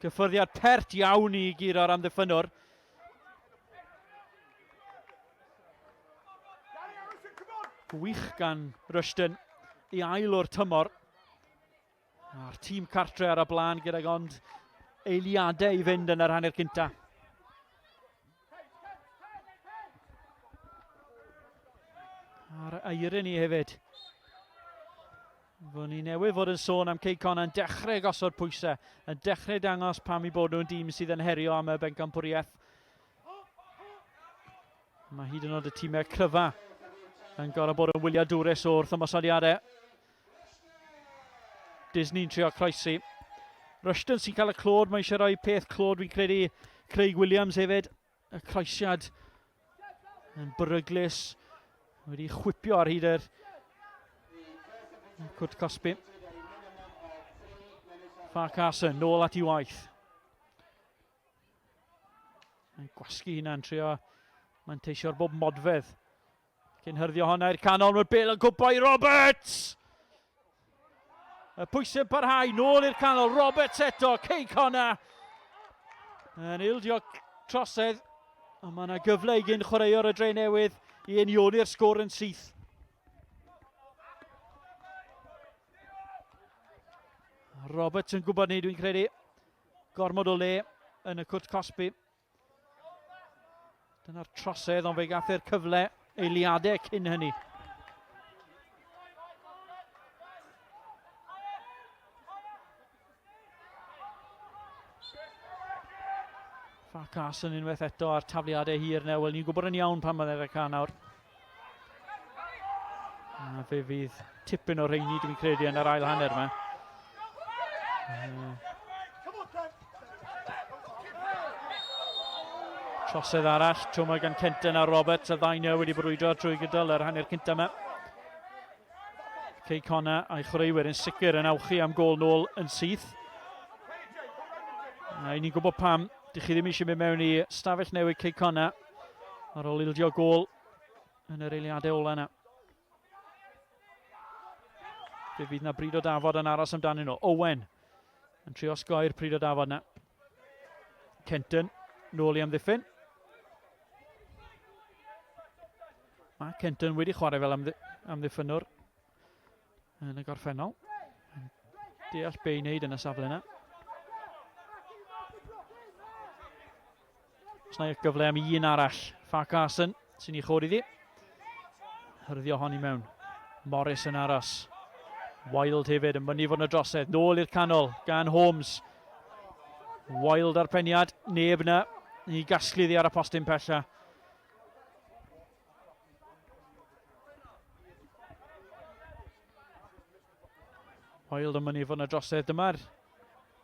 Cyffyrddiad pert iawn i guro'r amddiffynwr. Gwych gan Rushton i ail o'r tymor. A'r tîm cartre ar y blaen gydag ond eiliadau i fynd yn yr hanner cynta. A'r irony hefyd. Fo ni newydd fod yn sôn am Cei Connah yn dechrau gosod pwysau, yn dechrau dangos pam i bod nhw'n dîm sydd yn herio am y bencampwriaeth. Mae hyd yn oed y tîmau cryfa yn gorau bod yn wyliadwrus o'r ymosodiadau. Disney'n trio croesi. Rushton sy'n cael y clod, mae eisiau rhoi peth clod, fi'n credu Craig Williams hefyd. Y croesiad yn beryglis. Wedi chwipio ar hyd yr Cwt Cosby. Farkas yn nôl at ei waith. Mae'n gwasgu hynna'n trio manteisio'r bob modfedd. Cyn hyrddio honna i'r canol, mae'r bel yn gwbo i Roberts! Y pwysau parhau, nôl i'r canol, Roberts eto, Cei Connah. Yn ildio trosedd, ond mae yna gyfle i gyn chwaraewr y Drenewydd i unioni'r sgôr yn syth. Roberts yn gwybod ni, dwi'n credu, gormod o le yn y Cwt Cosby. Dyna'r trosedd, ond fe gath e'r cyfle eiliadau cyn hynny. Farkas yn unwaith eto ar tafliadau hir neu. Wel, ni'n gwybod yn iawn pan mae'n yr can nawr. A fe fydd tipyn o rheini, dwi'n credu, yn yr ail hanner yma. Trosedd arall, tro mae gan Kenton a Roberts, a ddau nhw wedi brwydro trwy gydol yr hanner cynta yma. Cei Connah a'i chwaraewyr yn sicr yn awchu am gôl nôl yn syth. A ni'n gwybod pam, dych chi ddim eisiau mynd mewn i stafell newydd Cei Connah. ar ôl ildio gol yn yr eiliadau ola yna. Fe fydd na bryd o dafod yn aros amdanyn nhw. Owen yn trio osgoi'r pryd o dafod yna. Kenton nôl i amddiffyn. Mae Kenton wedi chwarae fel amddiffynwr yn y gorffennol. Deall be i wneud yn y safle yna. Os na i gyfle am un arall. Ffa Carson sy'n ei chod iddi. Hyrdio hon i mewn. Morris yn aros. Wild hefyd yn mynnu fod yn y drosedd. Nôl i'r canol gan Holmes. Wild ar peniad. Neb na i gasglu ddi ar y postyn pella. Wild yn mynnu fod yn y drosedd. Dyma'r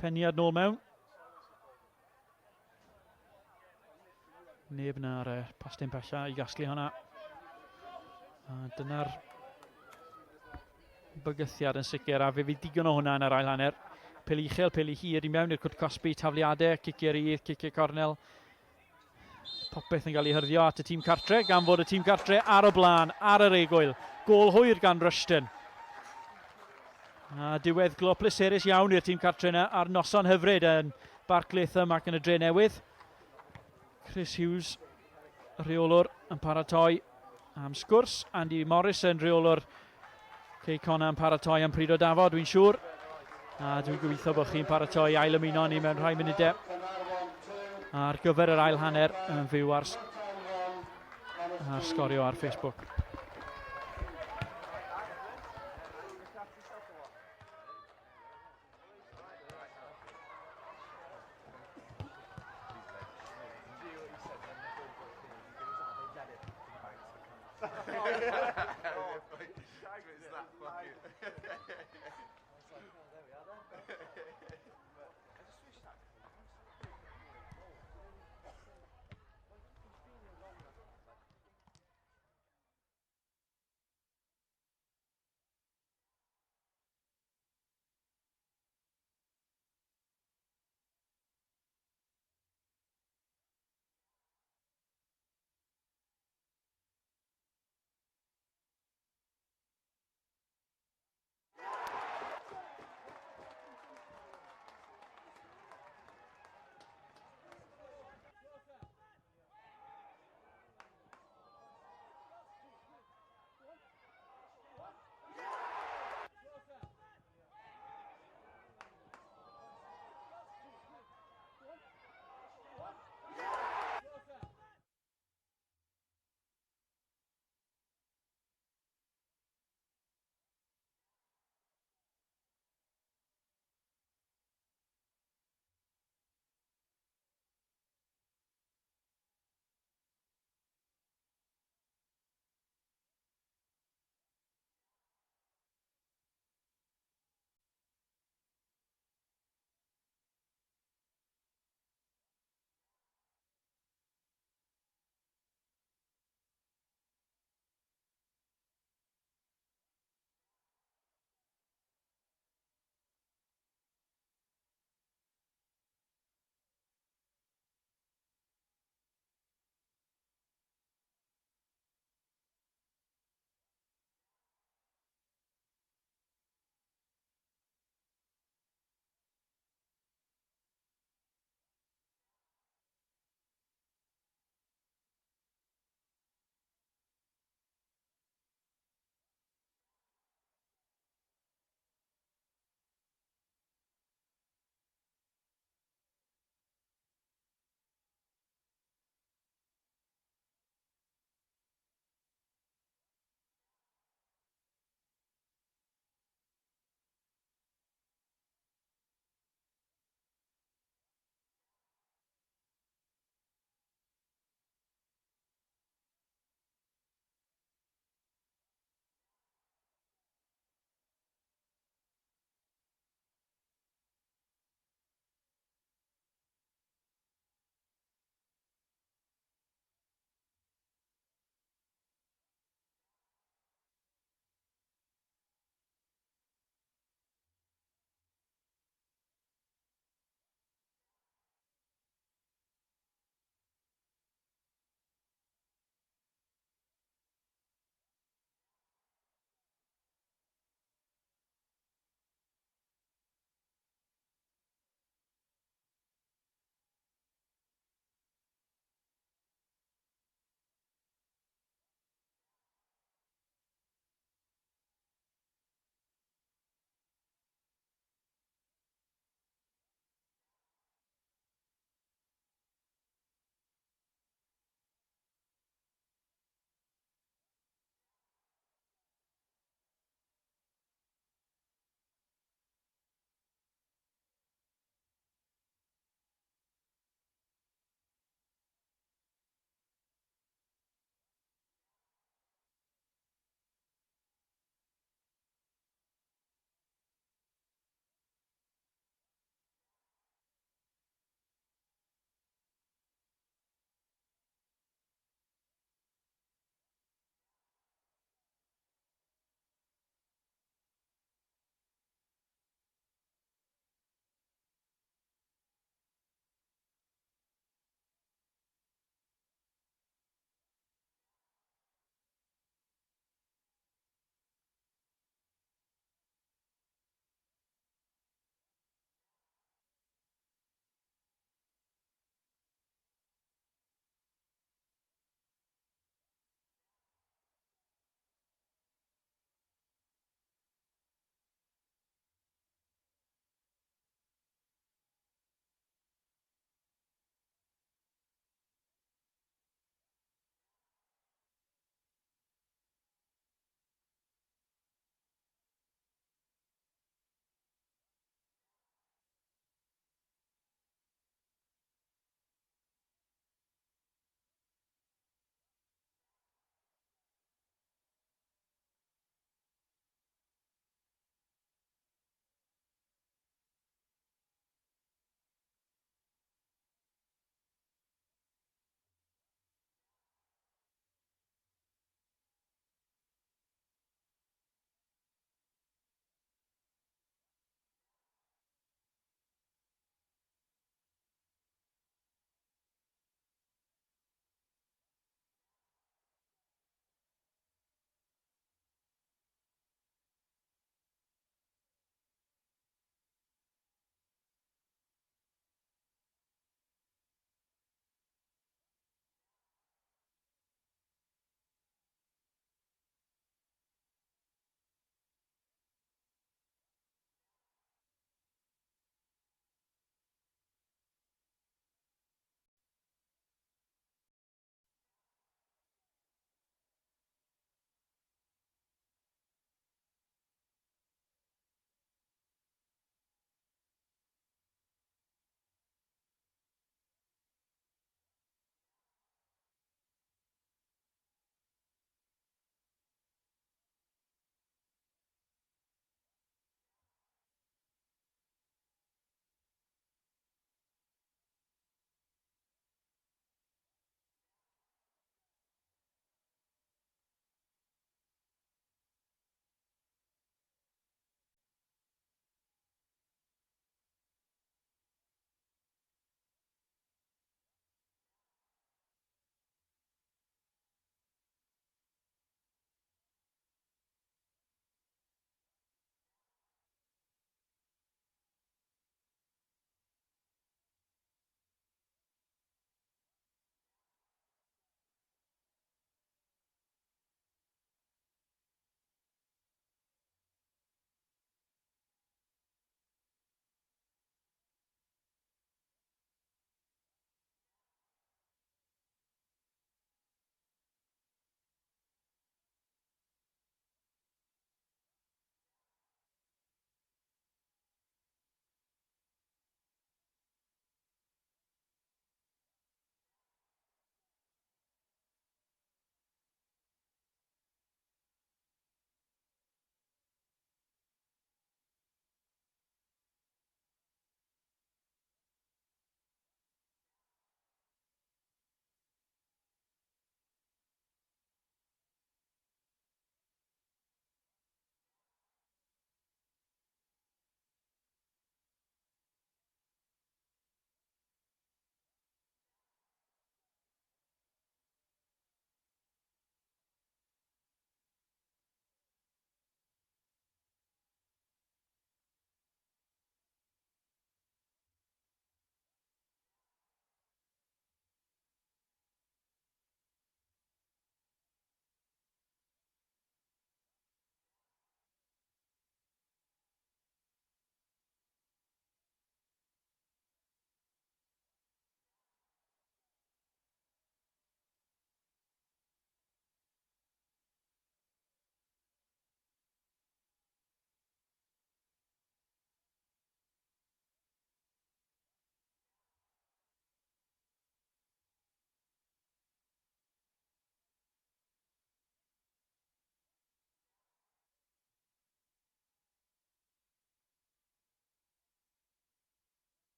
peniad nôl mewn. Neb na ar y postyn pella i gasglu hwnna. A dyna'r bygythiad yn sicr, a fe fydd digon o hwnna yn yr ail hanner. Peli uchel, peli hir i mewn i'r cwt cosbi, tafliadau, ciciau rydd, ciciau cornel. Popeth yn cael ei hyrddio at y tîm cartre, gan fod y tîm cartre ar y blaen, ar yr egwyl. Gôl hwyr gan Rushton. A diwedd glo pleserus iawn i'r tîm cartre yna ar noson hyfryd yn Barclaith ac yn y Drenewydd. Chris Hughes, reolwr, yn paratoi am sgwrs. Andy Morris yn reolwr Cei Connah yn paratoi am pryd o dafod, dwi'n siŵr. A dwi'n gobeithio bod chi'n paratoi ail ymuno ni mewn rhai munudau. Ar gyfer yr ail hanner yn fyw ar sgorio ar Facebook.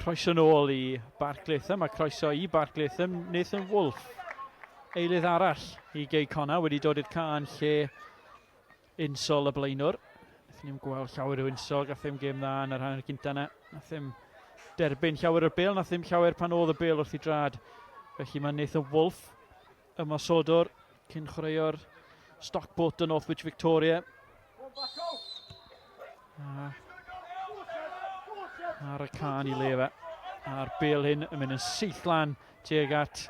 Croeso nôl i Barclaitham, a croeso i Barclaitham, Nathan Wolf. Eilydd arall i Cei Connah wedi dod i'r can lle unsol y blaenwr. Nath ni'n gweld llawer o unsol, gath ddim gêm dda yn yr hanner cynta yna. Nath ddim derbyn llawer o'r bêl, nath ddim llawer pan oedd y bêl wrth i drad. Felly mae Nathan Wolf, ymosodwr, cyn chwaraeo'r Stockport yn Northwich Victoria. Ar y can i le fe. A'r bêl hyn yn mynd yn syth lan tuag at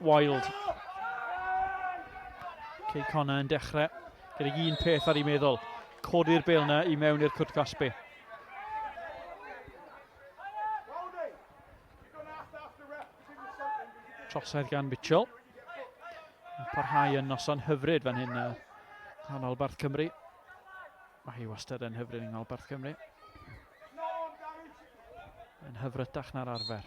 Wild. Cei Connah yn dechrau gyda un peth ar ei meddwl. Codi'r bêl yna i mewn i'r cwrt cosbi. Trosedd gan Mitchell. Parhau yn noson hyfryd fan hyn yn Albarth Cymru. Mae hi wastad yn hyfryd yng Nghalbarth Cymru. Yn hyfrytach na'r arfer.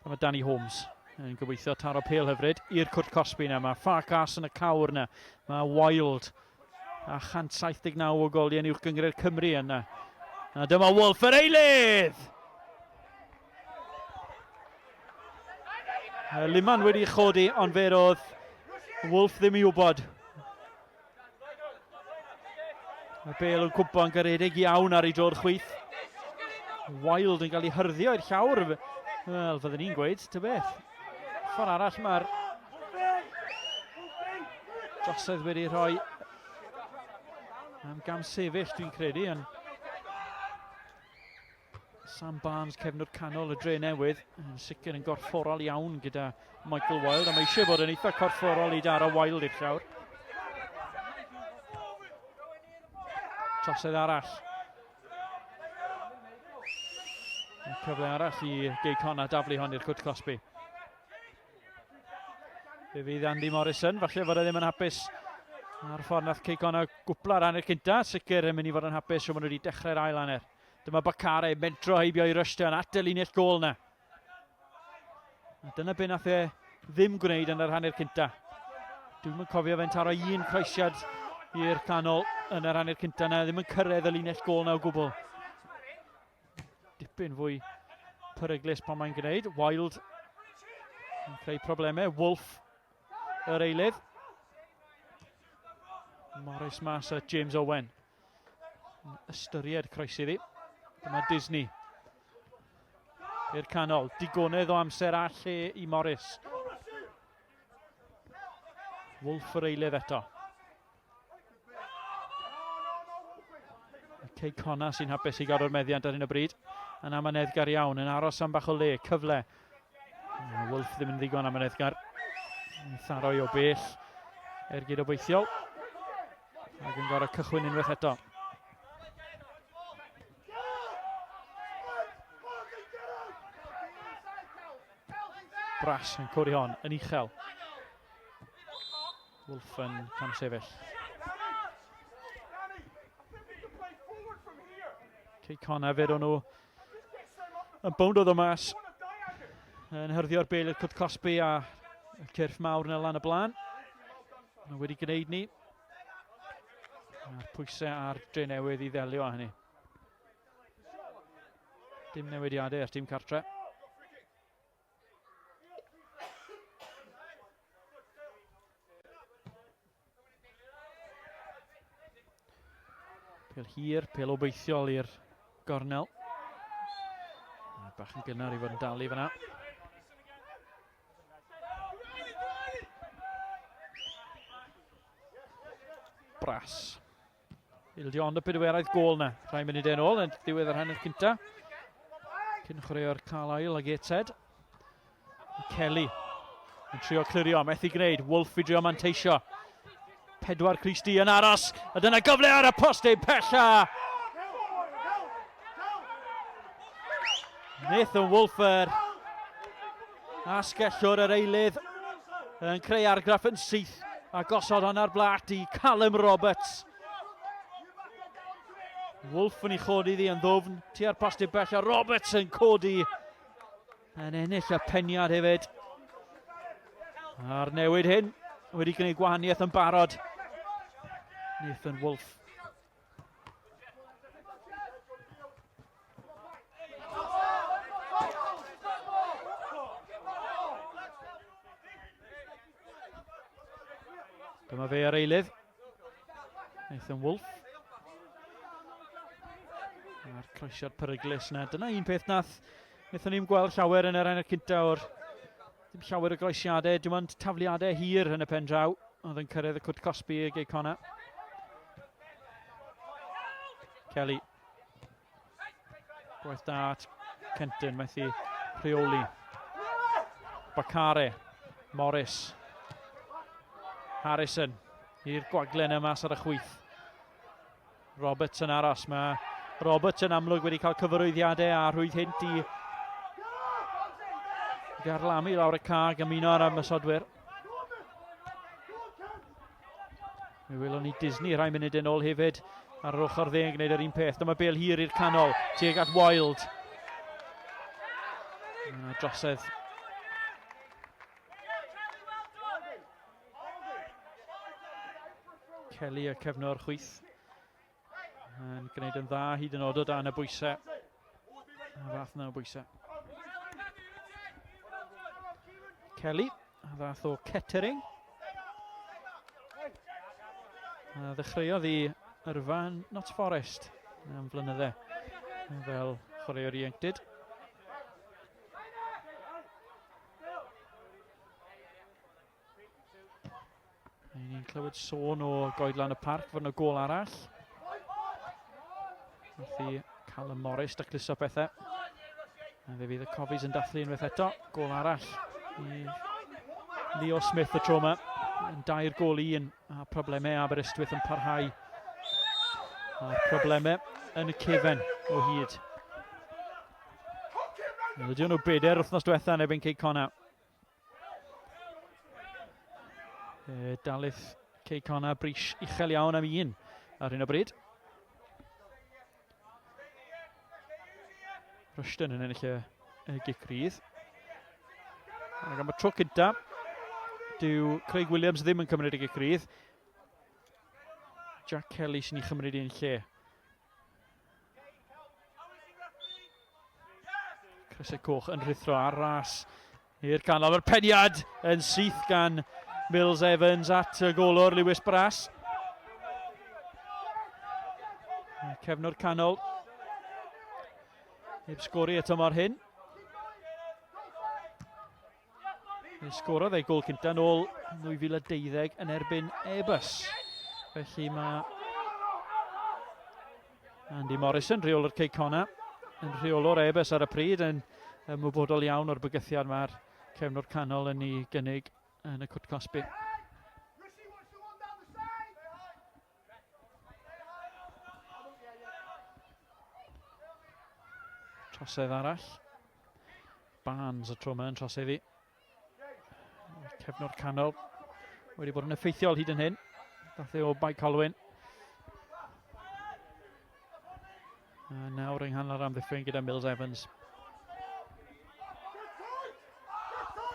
A mae Danny Holmes yn gobeithio taro pêl hyfryd i'r cwrt cosbi yna. Mae Farkas yn y cawr yna. Mae Wild a 179 o goliau uwch gyngred Cymru yna. A dyma Wolf yr eilydd! Liman wedi chodi, ond fe roedd Wolf ddim i wybod. Mae bêl yn cwmpo'n garedig iawn ar ei dro'r chwith. Wild yn cael ei hyrddio i'r llawr. Wel, fyddwn ni'n gweud, ty beth. Ffordd arall mae'r drosedd wedi rhoi am gam sefyll, dwi'n credu. Sam Barnes, cefnwr canol y Drenewydd, yn sicr yn gorfforol iawn gyda Michael Wild, a mae eisiau bod yn eitha corfforol i daro Wild i'r llawr. Trosedd arall. Cyfle arall i Cei Connah daflu hon i'r cwrt cosbi. Fe fydd Andy Morrison, falle fod e ddim yn hapus ar ffordd nath Cei Connah gwpla'r hanner cynta, sicr yn mynd i fod yn hapus o maen nhw wedi dechrau'r ail hanner. Dyma Bacare, mentro heibio i Rushton at y linell gôl na. A dyna be nath e ddim gwneud yn yr hanner cynta. Dwi'n yn cofio fe'n taro un croesiad i'r canol yn yr hanner cynta na, ddim yn cyrraedd y linell gôl na o gwbl. Dipyn fwy peryglus pan mae'n gwneud. Wild yn creu problemau. Wolf yr eilydd. Morris mas a James Owen. Ystyried croesi ddi. Dyma Disney. I'r canol. Digonedd o amser all i Morris. Wolf yr eilydd eto. Cei Connah sy'n hapus i gadw'r meddiant ar hyn o bryd. Yn amyneddgar iawn, yn aros am bach o le, cyfle. Wolf ddim yn ddigon amyneddgar. Tharoi o bell. Ergyd obeithiol. Ac yn gorau cychwyn unwaith eto. Bras yn cwri hon, yn uchel. Wolf yn cam sefyll. Cei Connah fed o'n nhw yn bownd oedd o mas. Yn hyrdio'r bêl i'r cwrt cosbi a y cyrff mawr yna lan y blaen. Nhw wedi gwneud ni. A'r pwysau ar Drenewydd i ddelio â hynny. Dim newidiadau ar tîm cartre. Pêl hir, pêl obeithiol i'r gornel. Bach yn gynnar i fod yn dalu fyna. Bras. Ildio ond y pedwerydd gôl na. Rhai munud yn ôl yn ddiwedd yr hanner cynta. Cyn chwaraeo'r Carlisle a Gateshead. Kelly yn trio clirio, methu gwneud. Wolf i drio manteisio. 4 Christy yn aros. A dyna gyfle ar y postyn pella. Nathan Wolfer asgellwr yr eilydd yn creu argraff yn syth a gosod hon ar blat i Callum Roberts. Wolf yn ei chodi ddi yn ddwfn tua'r postyn bella. Roberts yn codi yn ennill y peniad hefyd. A'r newid hyn wedi gwneud gwahaniaeth yn barod. Nathan Wolf. Dyma fe ar eilydd. Nathan Wolf. A'r croesiad peryglus na. Dyna un peth wnaethon ni'n gweld llawer yn yr enw cynta o'r ddim llawer o groesiadau, dim ond tafliadau hir yn y pen draw. Oedd yn cyrraedd y cwt Cosby y Cei Connah. Kelly. Gwaith da at Kenton, methu rheoli. Bacare. Morris. Harrison. I'r gwaglen yma mas ar y chwyth. Roberts yn aros. Mae Roberts yn amlwg wedi cael cyfarwyddiadau a rhwydd hynt i garlamu lawr y cag ymuno ar ymysodwyr. Mi welwn ni Disney rhai munud yn ôl hefyd ar yr ochr dde yn gwneud yr un peth. Dyma bêl hir i'r canol, tuag at Wild. Yna drosedd. Kelly y cefnor chwyth. Yn gwneud yn dda hyd yn oed o dan y bwysau. A fath yna o bwysau. Kelly, a fath o Kettering. A ddechreuodd i yrfa Notts Forest am flynyddau fel chwaraewr ieuenctid. Ni'n clywed sôn o goedlan y parc fod yna gôl arall. Nath i Callum Morris dacluso pethau. A fe fydd y Cofis yn dathlu unwaith eto. Gôl arall i Leo Smith y tro yma. Yn 2 gôl 1 a problemau Aberystwyth yn parhau. A problemau yn y cefen o hyd. Ydy nhw 4 wythnos diwetha yn erbyn Cei Connah. Dalith Cei Connah bris uchel iawn am 1 ar hyn o bryd. Rushton yn ennill y gicrydd. Ac am y tro cynta, dyw Craig Williams ddim yn cymryd y gicrydd. Jack Kelly sy'n ei chymryd un lle. Chris Coch yn rithro ar ras i'r canol. Mae'r peniad yn syth gan Mills Evans at y golwr Lewis Brass. Cefnwr canol. Heb sgori eto mor hyn. Sgorodd ei gol cynta nôl 2012 yn erbyn Ebus. Felly mae Andy Morrison, rheolwr Cei Connah, yn rheolwr Ebus ar y pryd, yn ymwybodol iawn o'r bygythiad mae'r cefnwr canol yn ei gynnig yn y cwt Cosby. Trosedd arall. Barnes y tro yma yn troseddi. Cefnwr canol wedi bod yn effeithiol hyd yn hyn. Dath e o Bike Holwyn. A nawr yng nghanol amddiffyn gyda Mills Evans.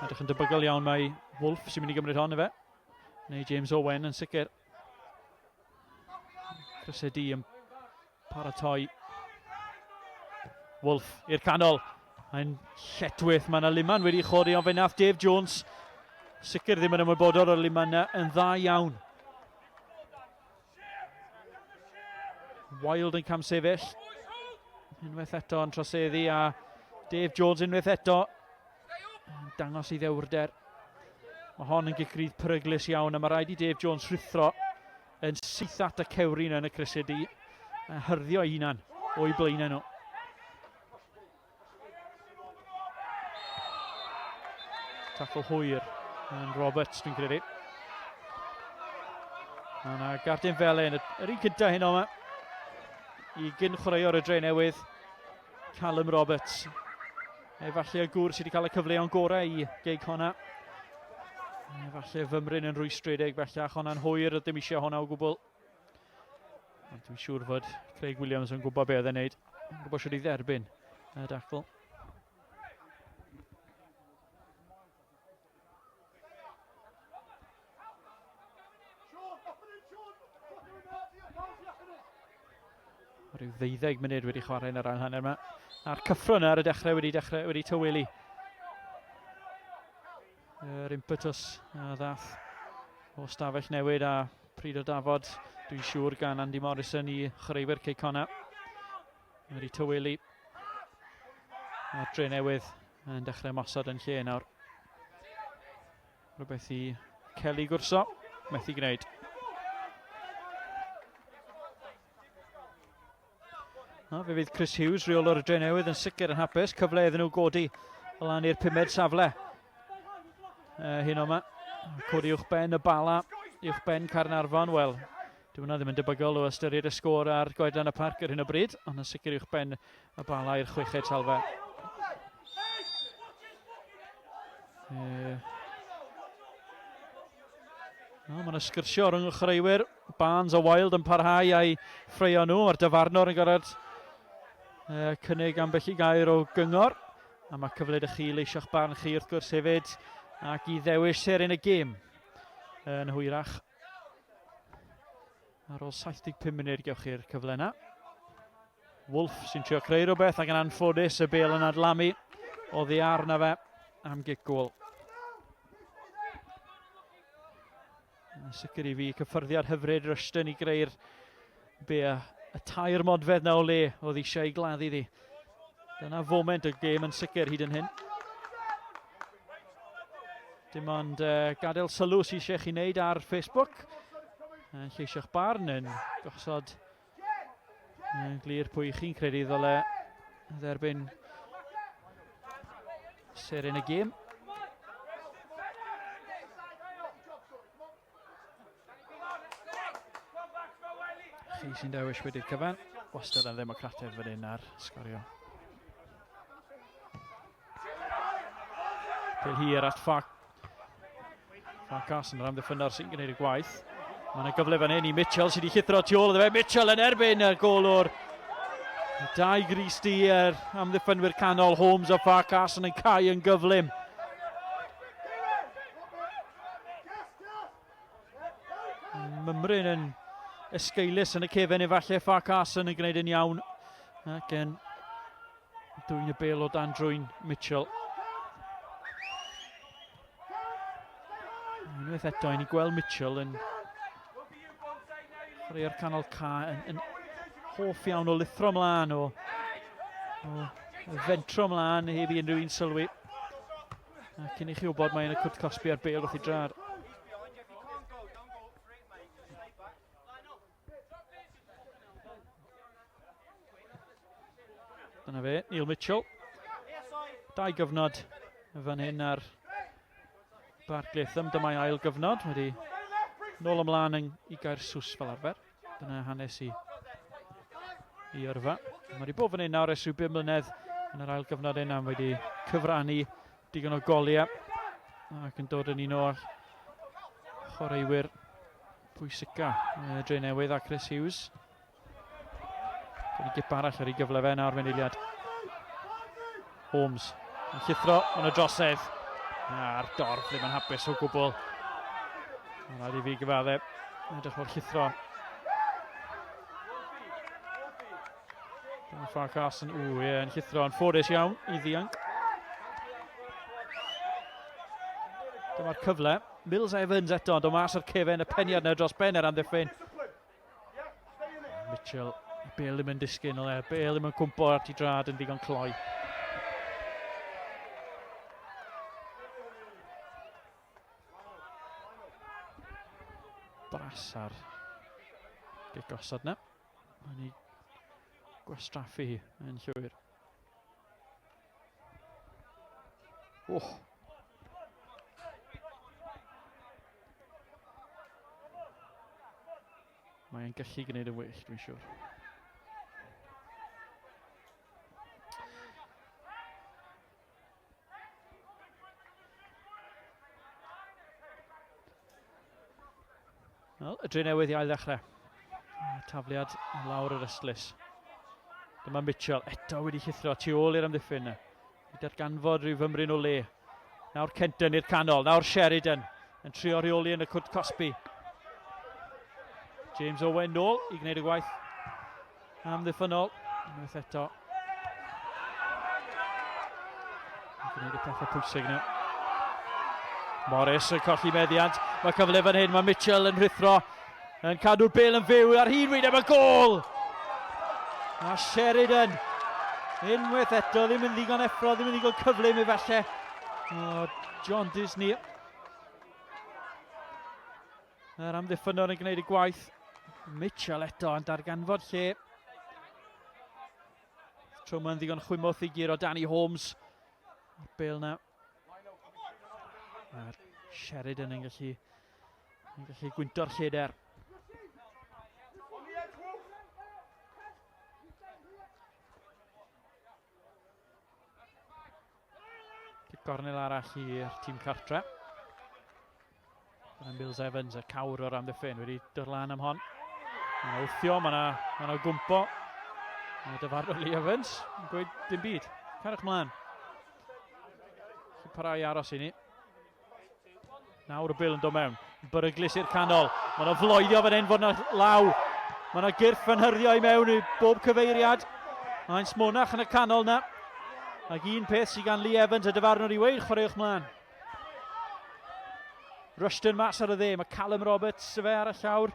Edrych yn debygol iawn mae Wolf sy'n mynd i gymryd hon i fe. Neu James Owen yn sicr. Crysedu yn paratoi. Wolf i'r canol. Mae'n lletwyth. Mae yna liman wedi chodi ond fe nath Dave Jones. Sicr ddim yn ymwybodol o'r liman yna yn dda iawn. Wild yn cam sefyll. Unwaith eto yn troseddi a Dave Jones unwaith eto. Dangos i ddewrder. Mae hon yn gicrydd peryglus iawn a mae rhaid i Dave Jones rithro yn syth at y cewrin yn y crysedu a hyrddio hunan o'i blaenau nhw. Tackle hwyr yn Roberts dwi'n credu. A yna gardyn felen, yr un cynta hyn o'ma i gyn-chwaraewr y Drenewydd, Callum Roberts. Efallai y gŵr sydd wedi cael y cyfleoedd gorau i Cei Connah. Efallai fymryn yn rwystredig bellach, hwnna'n hwyr, ddim eisiau hwnna o gwbl. Ond dwi'n siŵr fod Craig Williams yn gwybod beth yn gwneud. Yn gwybod sydd i dderbyn y dacl. Rhyw 12 munud wedi chwarae yn yr ail hanner yma. A'r cyffro yna ar y dechrau wedi tyweli. Yr impetus a ddath o stafell newid a pryd o dafod, dwi'n siŵr gan Andy Morrison i chreuwyr Cei Connah. Wedi tywelu. A Drenewydd yn dechrau mosod yn lle nawr. Rhywbeth i Kelly gwrso, methu gwneud. Fe fydd Chris Hughes, reolwr y Drenewydd, yn sicr yn hapus. Cyfle iddyn nhw godi o lan i'r 5 safle. Hyn o'ma. Codi uwchben y bala, uwchben Carnarfon. Wel, dyw hwnna ddim yn debygol o ystyried y sgôr ar goedlan y parc ar hyn o bryd, ond yn sicr uwchben y bala i'r 6 salfe. Mae yna sgyrsio rhwng y chreuwyr. Barnes a Wild yn parhau a'i ffreio nhw. Mae'r dyfarnwr yn gorfod cynnig ambell i gair o gyngor. A mae cyfle i chi leisio'ch barn chi wrth gwrs hefyd ac i ddewis ser yn y gêm yn hwyrach. Ar ôl 75 munud gewch chi'r cyfle yna. Wolf sy'n trio creu rhywbeth ac yn anffodus y bêl yn adlamu. Oddi arna fe am gic gôl. Yn sicr i fi cyffyrddiad hyfryd Rushton i greu'r y tair modfedd na o le oedd eisiau ei gladdu ddi. Dyna foment y gêm yn sicr hyd yn hyn. Dim ond gadael sylw sy'n eisiau chi wneud ar Facebook. Lleisio'ch barn yn gosod glir pwy chi'n credu ddyle dderbyn ser yn y gêm. Chi sy'n dewis wedi'r cyfan. Wastad yn ddemocrataidd fan hyn ar sgorio. Pêl hir at Farkas yn yr amddiffynnar sy'n gwneud y gwaith. Mae yna gyfle fan hyn i Mitchell sydd wedi llithro tu ôl iddo fe. Mitchell yn erbyn y gol o'r 2 gris di amddiffynwyr canol. Holmes a Farkas yn cael yn gyflym. Mymryn yn esgeulus yn y cefen efallai Farkas yn gwneud yn iawn ac yn dwyn y bêl o dan drwy'n Mitchell. Unwaith eto, i ni gweld Mitchell yn chwarae'r canol yn hoff iawn o lithro mlaen o fentro mlaen heb i unrhyw un sylwi. Ac cyn i chi wybod mae yn y cwrt cosbi ar bêl wrth i drad. Dyna fe, Neil Mitchell. 2 gyfnod fan hyn ar Barclaytham. Dyma'i ail gyfnod. Wedi nôl ymlaen i gair sws fel arfer. Dyna hanes i yrfa. Mae wedi bod fan hyn nawr ers rhyw 5 mlynedd yn yr ail gyfnod yna. Mae wedi cyfrannu digon o goliau ac yn dod yn un o'r chwaraewyr pwysica Drenewydd a Chris Hughes. Gwneud gip arall ar ei gyfle fe nawr mewn eiliad. Holmes yn llithro, mae'n y drosedd. A'r dorf ddim yn hapus o gwbl. Mae'n rhaid i fi gyfadde. Edrych o'r llithro. Dyma Farkas yn llithro yn ffodus iawn i ddianc. Dyma'r cyfle. Mills Evans eto, ond o mas o'r cefen y peniad na dros ben yr amddiffyn. Mitchell, bêl ddim yn disgyn o le, bêl ddim yn cwmpo at i drad yn ddigon cloi. Bras ar gic osod na. Mae'n ei gwastraffu hi yn llwyr. Mae'n gallu gwneud y well, dwi'n siŵr. Wel, y Drenewydd i ail ddechrau. Tafliad lawr yr ystlys. Dyma Mitchell eto wedi llithro tu ôl i'r amddiffyn. I darganfod rhyw fymryn o le. Nawr Kenton i'r canol, nawr Sheridan yn trio reoli yn y cwrt cosbi. James Owen nôl i gwneud y gwaith amddiffynol. Unwaith eto. Gwneud y pethau pwysig nhw. Morris yn colli meddiant. Mae cyfle fan hyn, mae Mitchell yn rithro. Yn cadw'r bêl yn fyw ar hyn wyd am y gol. A Sheridan. Unwaith eto, ddim yn ddigon effro, ddim yn ddigon cyflym efallai. O, John Disney. Yr amddiffynwr yn gwneud y gwaith. Mitchell eto yn darganfod lle. Tro mae'n ddigon chwymwth i giro Danny Holmes. Bêl na. A Sheridan yn gallu gwynto'r lleder. Gornel arall i'r tîm cartre. Bills Evans, y cawr o'r amddiffyn, wedi dod lan am hon. Mae'n wthio, mae'n gwmpo. Mae dyfarnwr Lee Evans yn gweud dim byd. Cariwch mlaen. Parhau aros i ni. Nawr y bil yn dod mewn. Beryglus i'r canol. Mae'n ofloedio fan hyn fod yna law. Mae yna gyrff yn hyrddio i mewn i bob cyfeiriad. Mae'n smonach yn y canol na. Ac un peth sydd gan Lee Evans y dyfarnwr i weid, chwaraewch mlaen. Rushton mas ar y dde, mae Callum Roberts y fe ar y llawr.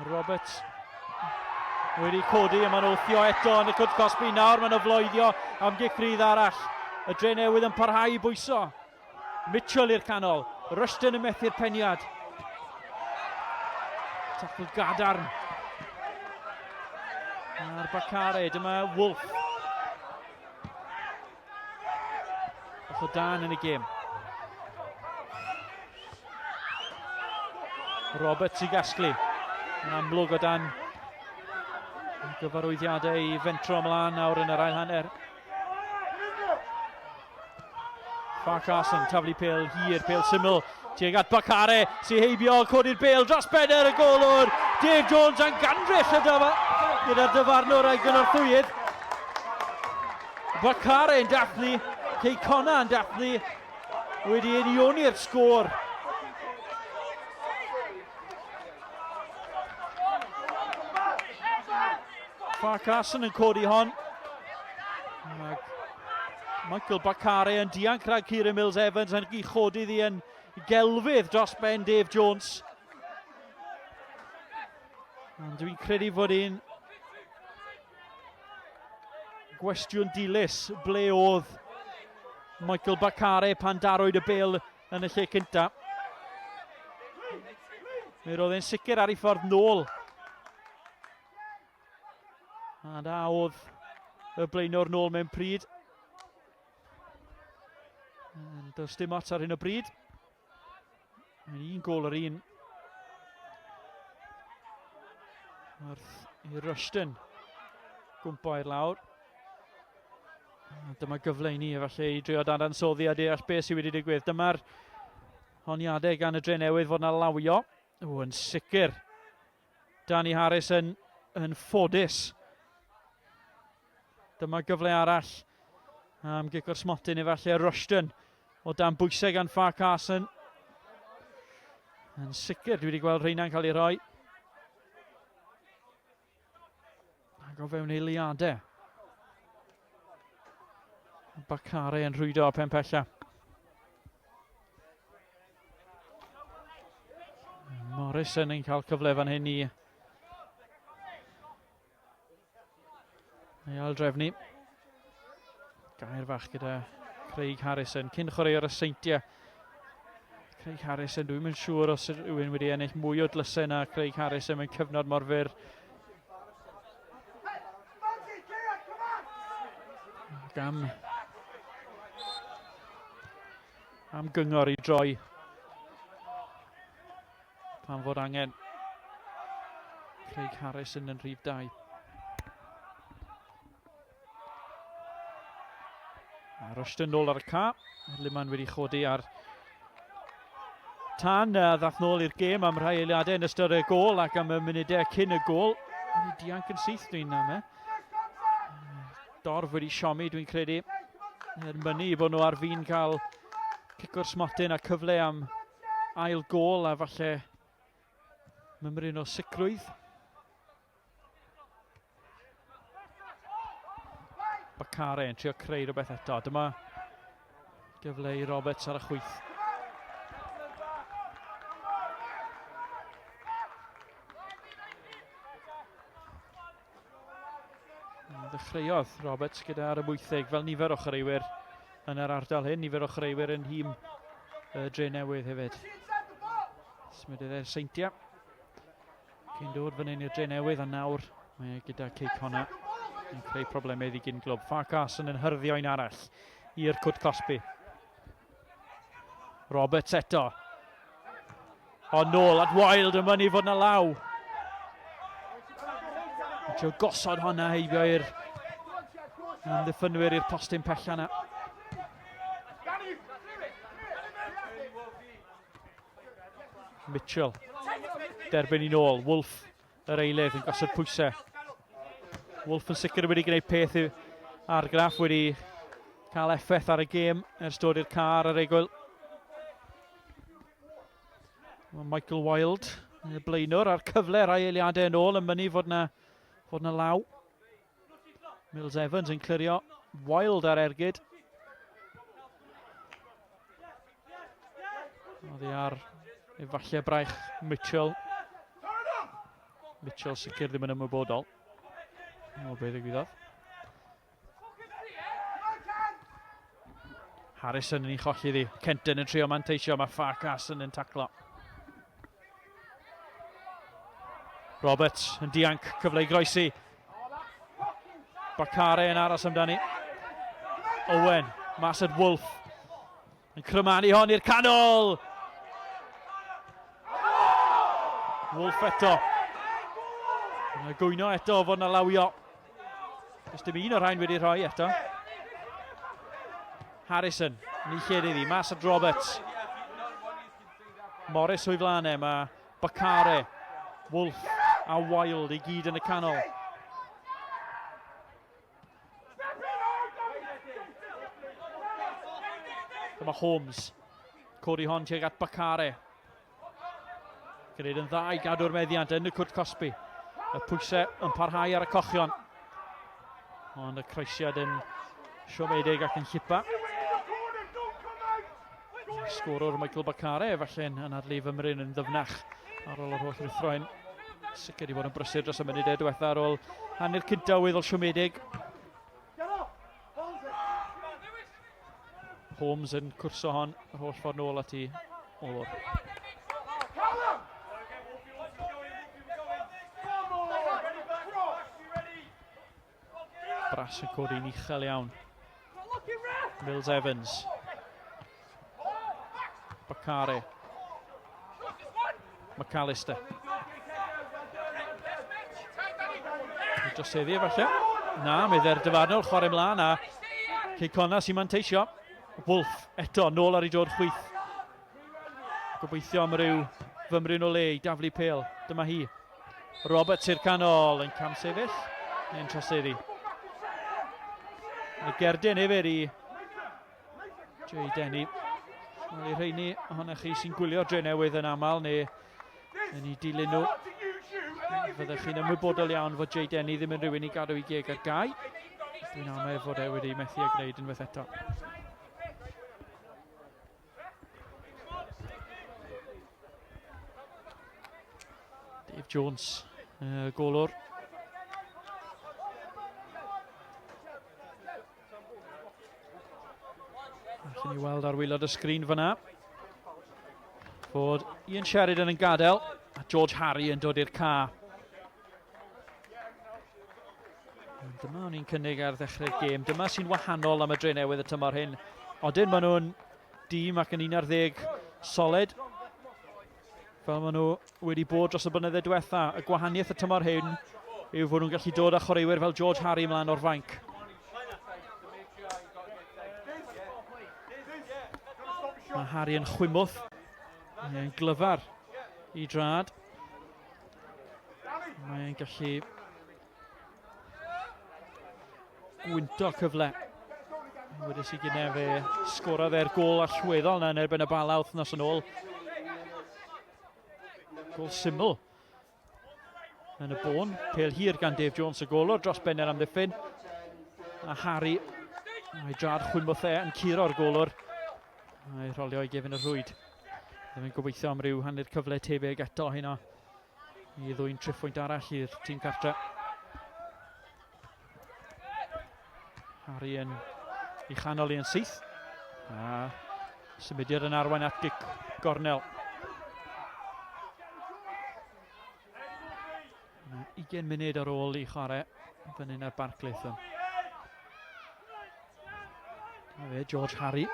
Roberts wedi codi a mae'n wthio eto yn y cwrt cosbi nawr, mae'n ofloedio am gicrydd arall. Y Drenewydd yn parhau i bwyso. Mitchell i'r canol, Rushton yn methu'r peniad. Tackle gadarn. A'r Bacare, dyma Wolf. Oedd o dan yn y gêm. Roberts i gasglu. Yn amlwg o dan gyfarwyddiadau i fentro ymlaen nawr yn yr ail hanner. Farquharson, taflu pêl hir, pêl syml. Tuag at Bacare, sy'n heibio, codi'r bêl dros benner y golwr. Dave Jones yn ganfell gyda'r dyfarnwr a'i gynorthwyd. Bacare yn dathlu, Cei Connah yn dathlu, wedi unioni'r sgôr. Farquharson yn codi hon. Michael Bacare yn dianc rhag Ciara Mills Evans yn i chodi ddi yn gelfydd dros ben Dave Jones. Ond dwi'n credu fod un gwestiwn dilys ble oedd Michael Bacare pan darwyd y bêl yn y lle cynta. Mi roedd e'n sicr ar ei ffordd nôl. A da oedd y blaenor nôl mewn pryd. Does dim ots ar hyn o bryd. Un gol ar un. I Rushton gwmpo i'r lawr. Dyma gyfle i ni efallai i drio dadansoddi a deall beth sydd wedi digwydd. Dyma'r honiadau gan y Drenewydd fod yna lawio. Yn sicr. Danny Harris yn ffodus. Dyma gyfle arall am gicwr smotyn efallai Rushton o dan bwysau gan Farquharson. Yn sicr dwi wedi gweld rheina'n cael ei roi. Ac o fewn eiliadau. Bacare yn rhwydo pen pella. Morrison yn cael cyfle fan hyn i aldrefnu. Gair fach gyda Craig Harrison cyn chwaraeo'r Seintiau. Craig Harrison, dwi'n mynd siŵr os yw'n wedi ennill mwy o dlysau na Craig Harrison mewn cyfnod mor fyr. Am gyngor i droi pan fod angen. Craig Harrison yn rhif 2. A Rushton nôl ar y ca. Liman wedi chodi ar tan. Ddath nôl i'r gêm am rhai eiliadau yn ystod y gol ac am y munudau cyn y gol. Wedi dianc yn syth dwi'n am e. Dorf wedi siomi dwi'n credu. Er mynnu bod nhw ar fin cael cicwr smotyn a cyfle am ail gol a falle mymryn o sicrwydd. Bacare yn trio creu rhywbeth eto. Dyma Gyfle I Roberts ar y chwyth. Dechreuodd Roberts gyda ar y 80 fel nifer o chwaraewyr yn yr ardal hyn, nifer o chwaraewyr yn hym Drenewydd hefyd. Symudiodd seintiau. Cyn dod fan hyn i'r Drenewydd a nawr mae gyda Cei Connah yn creu problemau gyn glwb. Farkas yn hyrddio un arall i'r Cwt Cosby. Roberts eto. O nôl at Wild yn mynd I fod na law. Trio gosod honna heibio i'r amddiffynwyr i'r postyn pella na. Mitchell. Derbyn I nôl. Wolf yr eilydd yn gosod pwysau. Wolf yn sicr wedi gwneud peth I argraff, wedi cael effaith ar y gêm ers dod i'r car ar eigwyl. Michael Wild, y blaenwr ar cyfle rai eiliadau yn ôl yn mynd I fod na law. Mills Evans yn clirio Wild ar ergyd. Oedd hi ar efallai braich Mitchell. Mitchell sicr ddim yn ymwybodol o beth ddigwyddodd. Harrison yn ei cholli ddi. Kenton yn trio manteisio, mae Farkas yn taclo. Roberts yn dianc, cyfle I groesi. Bacare yn aros amdani. Owen, mas at Wolf. Yn crymanu hon i'r canol. Wolf eto. Yn gwyno eto fod na lawio. Does dim un o'r rhain wedi rhoi eto. Harrison, yn ei lled iddi, mas at Roberts. Morris o'i flanau, mae Bacare, Wolf a Wild I gyd yn y canol. Dyma Holmes. Codi hon tuag at Bacare. Gwneud yn dda I gadw'r meddiant yn y Cwt Cosby. Y pwysau yn parhau ar y cochion. Ond y croesiad yn siomedig ac yn llipa. Sgorwr Michael Bacare, efallai yn adleif ymryn yn ddyfnach ar ôl yr holl wythroen. Sicr I fod yn brysur dros y munudau diwetha ar ôl hanner cynta weddol siomedig. Holmes yn cwrso hon yr holl ffordd nôl at I olwr. Bras yn codi'n uchel iawn. Mills Evans. Bacare. McAllister. Droseddi efallai. Na, medde'r dyfarnwr chwarae mlaen a Cei Connah sy'n manteisio. Wolf eto, nôl ar ei dod chwyth. Gobeithio am ryw fymryn o le I daflu pêl. Dyma hi. Roberts i'r canol yn cam sefyll. Neu'n troseddi. Y gerdyn hefyd I Jay Denny. Wel I rheini ohonych chi sy'n gwylio Drenewydd yn aml neu yn ei dilyn nhw. Fyddech chi'n ymwybodol iawn fod Jay Denny ddim yn rhywun I gadw I geg ar gau. Dwi'n amau fod wedi methu a gwneud unwaith eto. Dave Jones, golwr. Allwn ni weld ar waelod y sgrin fyna fod Ian Sheridan yn gadael a George Harry yn dod i'r car. Dyma o'n i'n cynnig ar ddechrau'r gêm. Dyma sy'n wahanol am y Drenewydd y tymor hyn. Odyn maen nhw'n dîm ac yn 11 solid. Fel maen nhw wedi bod dros y blynyddoedd diwetha. Y gwahaniaeth y tymor hyn yw fod nhw'n gallu dod â chwaraewyr fel George Harry ymlaen o'r fainc. Mae Harry yn chwymwth. Mae'n glyfar I drad. Mae'n gallu gwynto cyfle. Wedi sy'n gyda fe sgorodd e'r gol allweddol na yn erbyn y Bala wythnos yn ôl. Gol syml yn y bôn. Pêl hir gan Dave Jones y golwr dros benner amddiffyn. A Harry, mae drad chwymwth yn curo'r golwr. A'i rolio i gefn y rwyd. Ddim yn gobeithio am ryw hanner cyfle tebyg eto hynna i ddwy'n triphwynt arall i'r tîm cartre. Harry yn ei chanol i yn syth. A symudiad yn arwain at gic gornel. 20 munud ar ôl i chwarae fan hyn ar Barclaith. George Harry.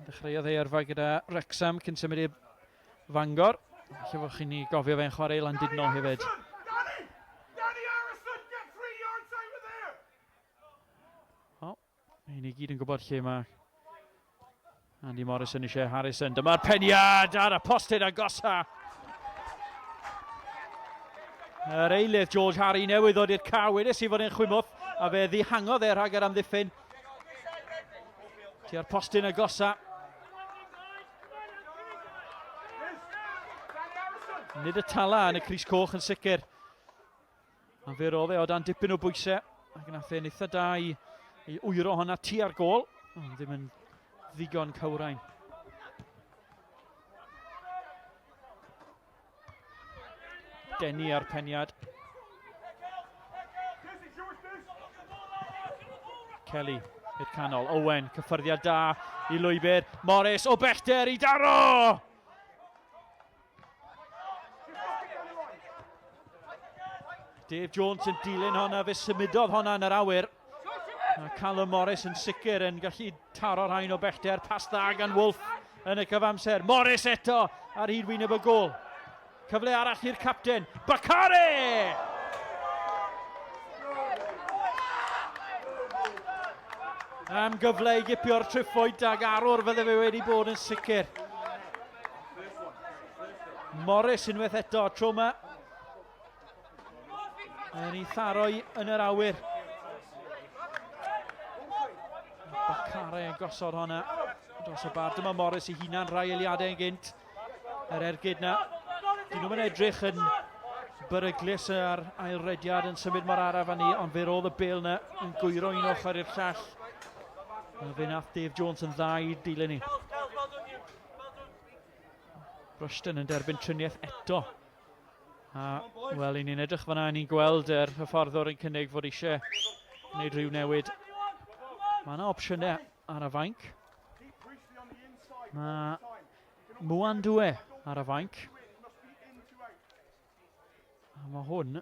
Dechreuodd ei yrfa gyda Wrexham cyn symud i Fangor. Felly fod chi'n ei gofio fe'n chwarae Landudno hefyd. Ni gyd yn gwybod lle mae Andy Morrison eisiau Harrison. Dyma'r peniad ar y postyn agosa. Yr eilydd George Harry newydd ddod i'r caw. Wedys i fod yn chwymwth a fe ddihangodd rhag yr amddiffyn. Tua'r postyn agosa. Nid y tala yn y Crys Coch yn sicr. A fe roedd e o dan dipyn o bwysau. Ac yn eithaf eitha da i wyro honna tu ar gôl. Ond ddim yn ddigon cywrain. Denny ar peniad. Kelly i'r canol. Owen, cyffyrddiad da i lwybr. Morris o bellter i daro! Dave Jones yn dilyn honna, fe symudodd honna yn yr awyr. A Callum Morris yn sicr yn gallu taro rhain o bellter. Pas dda gan Wolf yn y cyfamser. Morris eto ar hyd wyneb y gôl. Cyfle arall i'r capten. Bakare! Am gyfle i gipio'r triphwynt ag arwr fydde fe wedi bod yn sicr. Morris unwaith eto, tro yma. Yn ei tharoi yn yr awyr. Bakare yn gosod honna dros y bar. Dyma Morris i hunan rai eiliadau yn gynt. Yr ergyd na. Dyn nhw'n edrych yn beryglus ar ailrediad yn symud mor araf â ni, ond fe roedd y bêl na yn gwyro un ochr i'r llall. Fe nath Dave Jones yn dda i dilyn ni. Rushton yn derbyn triniaeth eto. A wel, ni'n edrych fan'na, ni'n gweld yr hyfforddwr yn cynnig fod eisiau gwneud rhyw newid. Mae yna opsiynau ar y fainc. Mae Mwandwe ar y fainc. A mae hwn...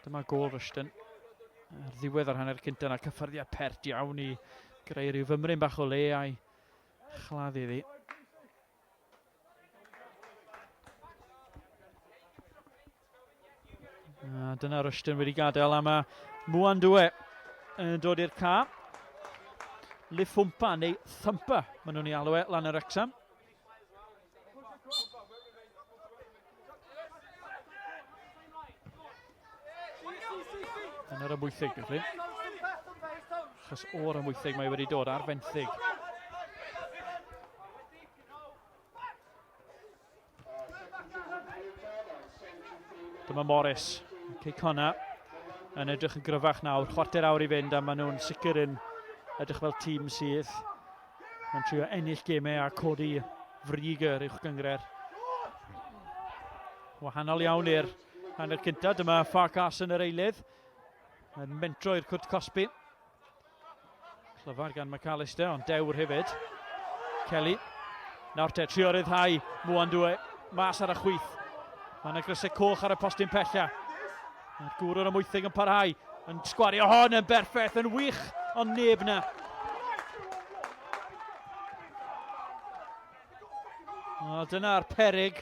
Dyma gôl Rushton. Ar ddiwedd ar hanner cynta yna, cyffyrddiad pert iawn i greu rhyw fymryn bach o le a'i chladdu ddi. A dyna Rushton wedi gadael a mae Mwandwe yn dod i'r ca. Lifwmpa neu Thumper, maen nhw'n ei alw e lan yr Wrexham. Yn yr ymwythig, felly. Achos o'r ymwythig mae wedi dod ar fenthyg. Dyma Morris. Cei Connah yn edrych yn gryfach nawr. Chwarter awr i fynd a maen nhw'n sicr yn edrych fel tîm sydd yn trio ennill gemau a codi frig yr uwch gyngred. Wahanol iawn i'r hanner cynta. Dyma Farkas yn yr eilydd. Yn mentro i'r Cwrt Cosby. Clyfar gan McAllister, ond dewr hefyd. Kelly. Nawr te, trio ryddhau Mwandwe mas ar y chwith. Mae yna grysau coch ar y postyn pella. Mae'r gwrw'r ymwythig yn parhau. Yn sgwario hon yn berffaith, yn wych, ond neb na. O, dyna'r peryg.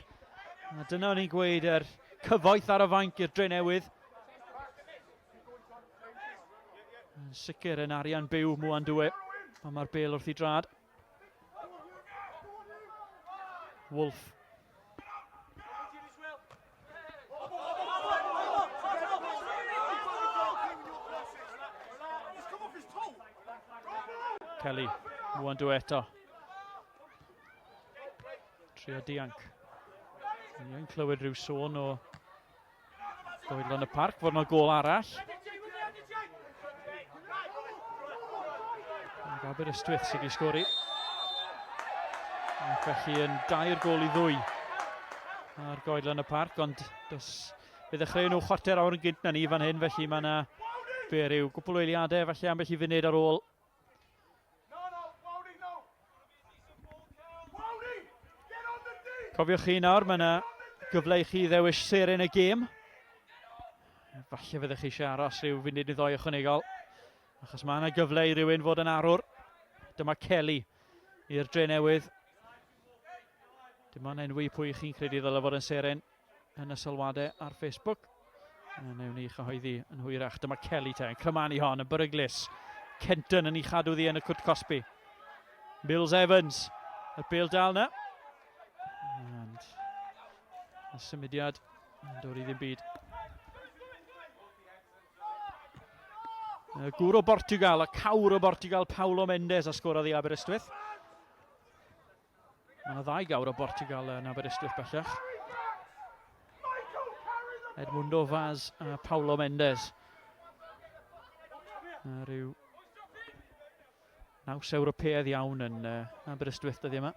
A dyna o'n i'n gweud yr cyfoeth ar y fainc i'r Drenewydd. Yn sicr yn arian byw Mwandwe, pan mae'r bêl wrth i drad. Wolf. Kelly, Mwandwe eto. Trio dianc. Ni'n clywed rhyw sôn o goedlan y parc, fod yna gôl arall. Aberystwyth sydd wedi sgori. Ac felly yn 2-2 ar goedlan y parc, ond fe ddechrau nhw chwarter awr yn gynt na ni fan hyn, felly mae yna ryw gwbl o eiliadau felly ambell i funud ar ôl. Cofiwch chi nawr, mae yna gyfle i chi ddewis seren y gêm. Falle fyddech chi eisiau aros rhyw funud neu 2 ychwanegol, achos mae yna gyfle i rywun fod yn arwr. Dyma Kelly i'r Drenewydd. Dim ond enwi pwy chi'n credu ddylai fod yn seren yn y sylwadau ar Facebook. Newn ni chyhoeddi yn hwyrach. Dyma Kelly te, yn crymannu hon, yn beryglus. Kenton yn ei chadw ddi yn y Cwt Cosby. Mills Evans, y bêl dal na. Y symudiad yn dod i ddim byd. Y gŵr o Bortugal, y cawr o Bortugal, Paulo Mendes a sgorodd i Aberystwyth. Mae yna 2 gawr o Bortugal yn Aberystwyth bellach. Edmundo Vaz a Paulo Mendes. Rhyw naws Ewropeaidd iawn yn Aberystwyth dyddi yma.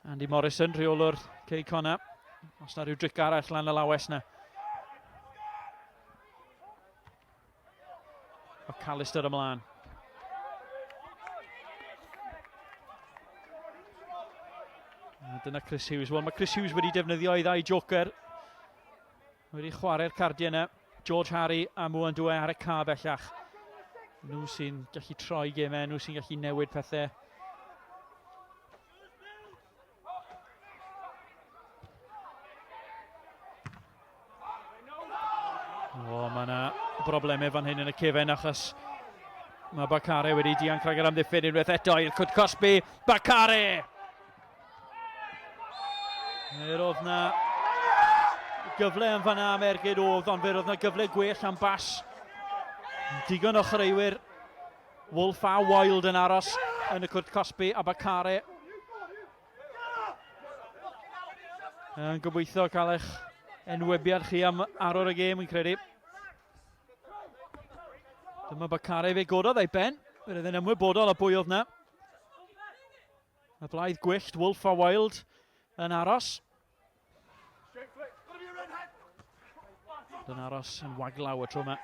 Andy Morrison, rheolwr Cei Connah. Os na rhyw dric arall lan y lawes na. O Callister ymlaen. Dyna Chris Hughes. Wel, mae Chris Hughes wedi defnyddio ei 2 joker. Wedi chwarae'r cardiau yna. George Harry a Mwan Dwe ar y ca bellach. Nhw sy'n gallu troi gemau, nhw sy'n gallu newid pethau. Mae yna broblemau fan hyn yn y cefen achos mae Bakare wedi dianc rhag yr amddiffyn unwaith eto i'r Cwt Cosby. Bakare! Oedd na gyfle yn fan'na am ergyd oedd, ond fe oedd na gyfle gwell am bas. Digon o chreuwyr. Wolf a Wild yn aros yn y Cwt Cosby a Bakare. Yn gobeithio cael eich enwebiad chi am arwr y gêm yn credu. Dyma Bakare fe gododd ei ben. Fe roedd yn ymwybodol o bwy oedd na. Y blaidd gwyllt, Wolf a Wild yn aros. Yn aros yn waglaw y tro yma.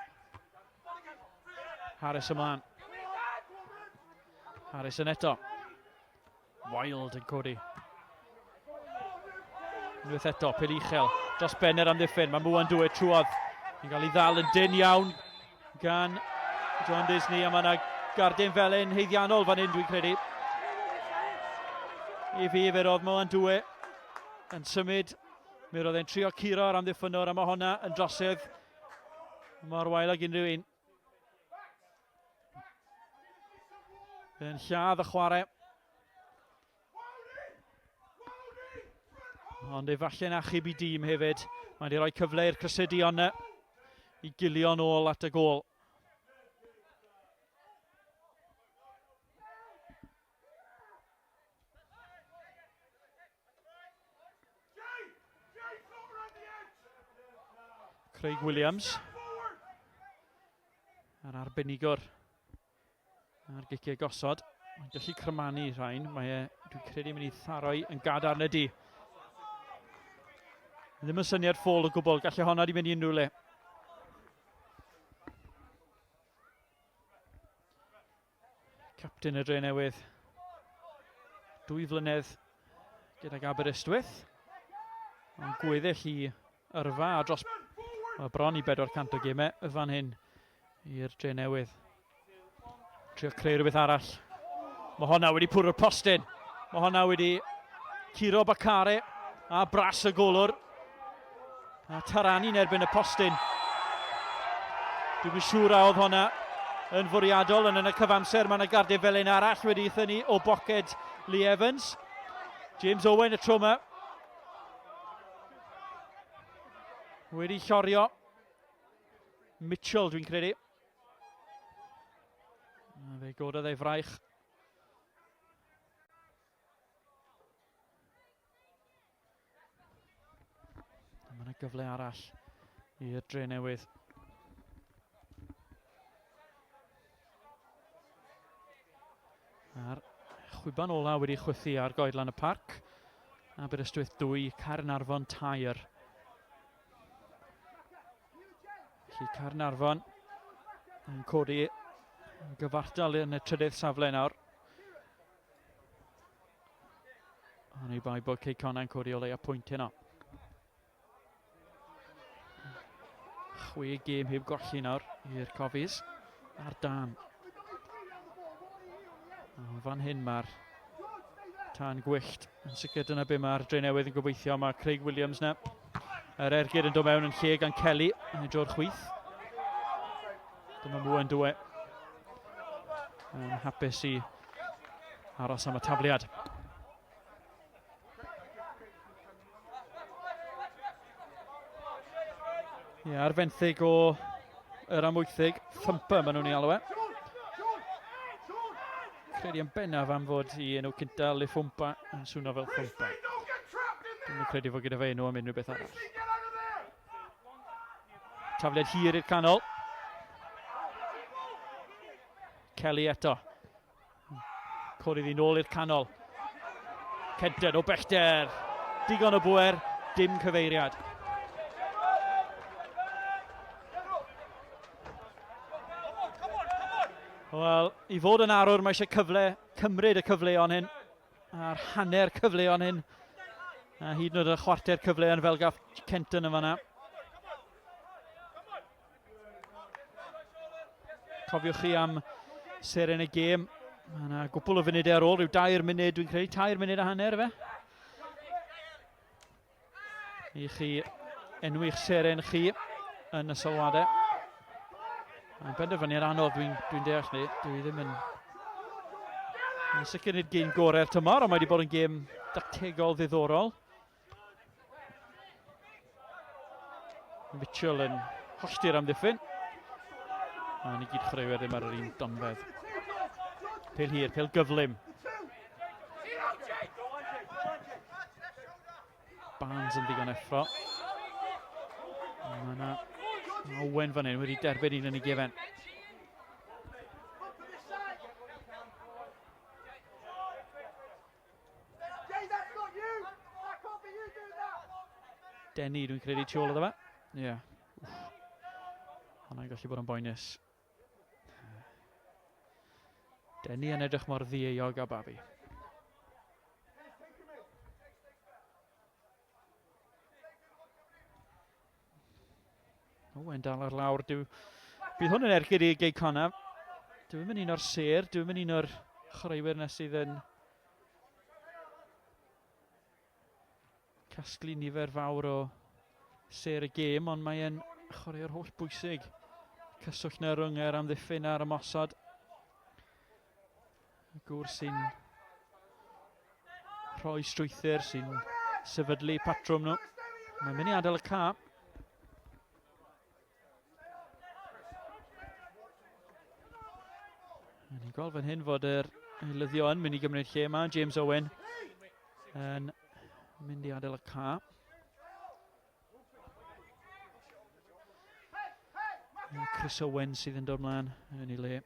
Harris ymlaen. Harris yn eto. Wild yn codi. Unwaith eto, Pelichel. Dros ben yr amddiffyn, mae Mwan Dwe trwodd. Yn cael ei ddal yn dyn iawn gan John Disney, a mae yna gardyn felyn heiddiannol fan hyn dwi'n credu. I fi fe roedd Mwan Dwe yn symud. Mi roedd e'n trio curo'r amddiffynwr, a mae honna yn drosydd. Mor wael ag unrhyw un. Yn lladd y chwarae. Ond efallai'n achub i dîm hefyd. Mae wedi rhoi cyfle i'r cysydion yna i gilio nôl at y gôl. Craig Williams. Yr arbenigwr ar giciau gosod. Mae'n gallu crymannu rhain. Dwi'n credu mynd i tharoi yn gadarn y di. Ddim yn syniad ffôl o gwbl, gallai honna di mynd i unrhyw le. Captain y Drenewydd. 2 flynedd gydag Aberystwyth. Ond gweddill i yrfa a dros bron i 400 o gemau y fan hyn i'r Drenewydd. Trio creu rhywbeth arall. Mae honna wedi pwrw'r postyn. Mae honna wedi curo Bakare a bras y golwr. A Tarani'n erbyn y postyn. Dwi'n siŵr a oedd honna yn fwriadol, yn y cyfamser. Mae yna gardiau fel un arall wedi thynnu o boced Lee Evans. James Owen y tro yma. Wedi llorio Mitchell, dwi'n credu. A fe gododd ei fraich. Mae yna gyfle arall i'r Drenewydd. chwiban ola wedi chwythu ar goedlan y parc. Aberystwyth 2, Caernarfon 3. Felly Caernarfon yn codi gyfartal yn y trydydd safle nawr. Ond i bai bod Cei Connah yn codi o leia pwynt hynno. 6 gêm heb golli nawr i'r Cofis ar dan. Fan hyn mae'r tân gwyllt. Yn sicr dyna be mae'r Drenewydd yn gobeithio. Mae Craig Williams na. Yr ergyd yn dod mewn yn lle gan Kelly yn y drwy'r chwith. Dyma Mwen Dwe. Yn hapus i aros am y tafliad. Ar fenthyg o yr amwythig, thymper maen nhw'n ei alw e. Credu yn bennaf am fod i enw cynta Lifwmpa yn swno fel thymper. Dwi'n credu fod gyda fe enw am unrhyw beth arall. Tafliad hir i'r canol. Kelly eto. Corydd i nôl i'r canol. Cedyn o bellter. Digon o bwer, dim cyfeiriad. Wel, i fod yn arwr mae eisiau cymryd y cyfleon hyn. A'r hanner cyfleon hyn. A hyd yn oed y chwarter cyfleon fel gath Kenton yn fanna. Cofiwch chi am seren y gêm. Mae yna gwbl o funudau ar ôl, rhyw 2 munud, dwi'n credu 2 munud a hanner fe. I chi enwi'ch seren chi yn y sylwadau. Mae'n benderfyniad anodd dwi'n deall ni. Dwi ddim yn... Yn sicr nid gêm gorau'r tymor, ond mae wedi bod yn gêm dactegol ddiddorol. Mitchell yn hollti'r amddiffyn. A ni gyd chreuwyr ddim ar yr un donfedd. Pêl hir, pêl gyflym. Barnes yn ddigon effro. Mae yna Owen fan hyn wedi derbyn un yn ei gefen. Denny dwi'n credu tu ôl iddo fe. Ie. Hwna'n gallu bod yn boenus. Denny yn edrych mor ddieuog a babi. Owen dal ar lawr. Bydd hwn yn ergyd i Cei Connah. Dwi'n mynd un o'r ser, dwi'n mynd un o'r chwaraewyr nes sydd yn casglu nifer fawr o ser y gêm, ond mae e'n chwaraewr holl bwysig. Cyswllt na rhwng yr amddiffyn a'r ymosod. Y gŵr sy'n rhoi strwythyr, sy'n sefydlu patrwm nhw. Mae'n mynd i adael y ca. Ni'n gweld fan hyn fod yr eilyddio yn mynd i gymryd lle yma. James Owen yn mynd i adael y ca. Chris Owen sydd yn dod mlaen yn ei le.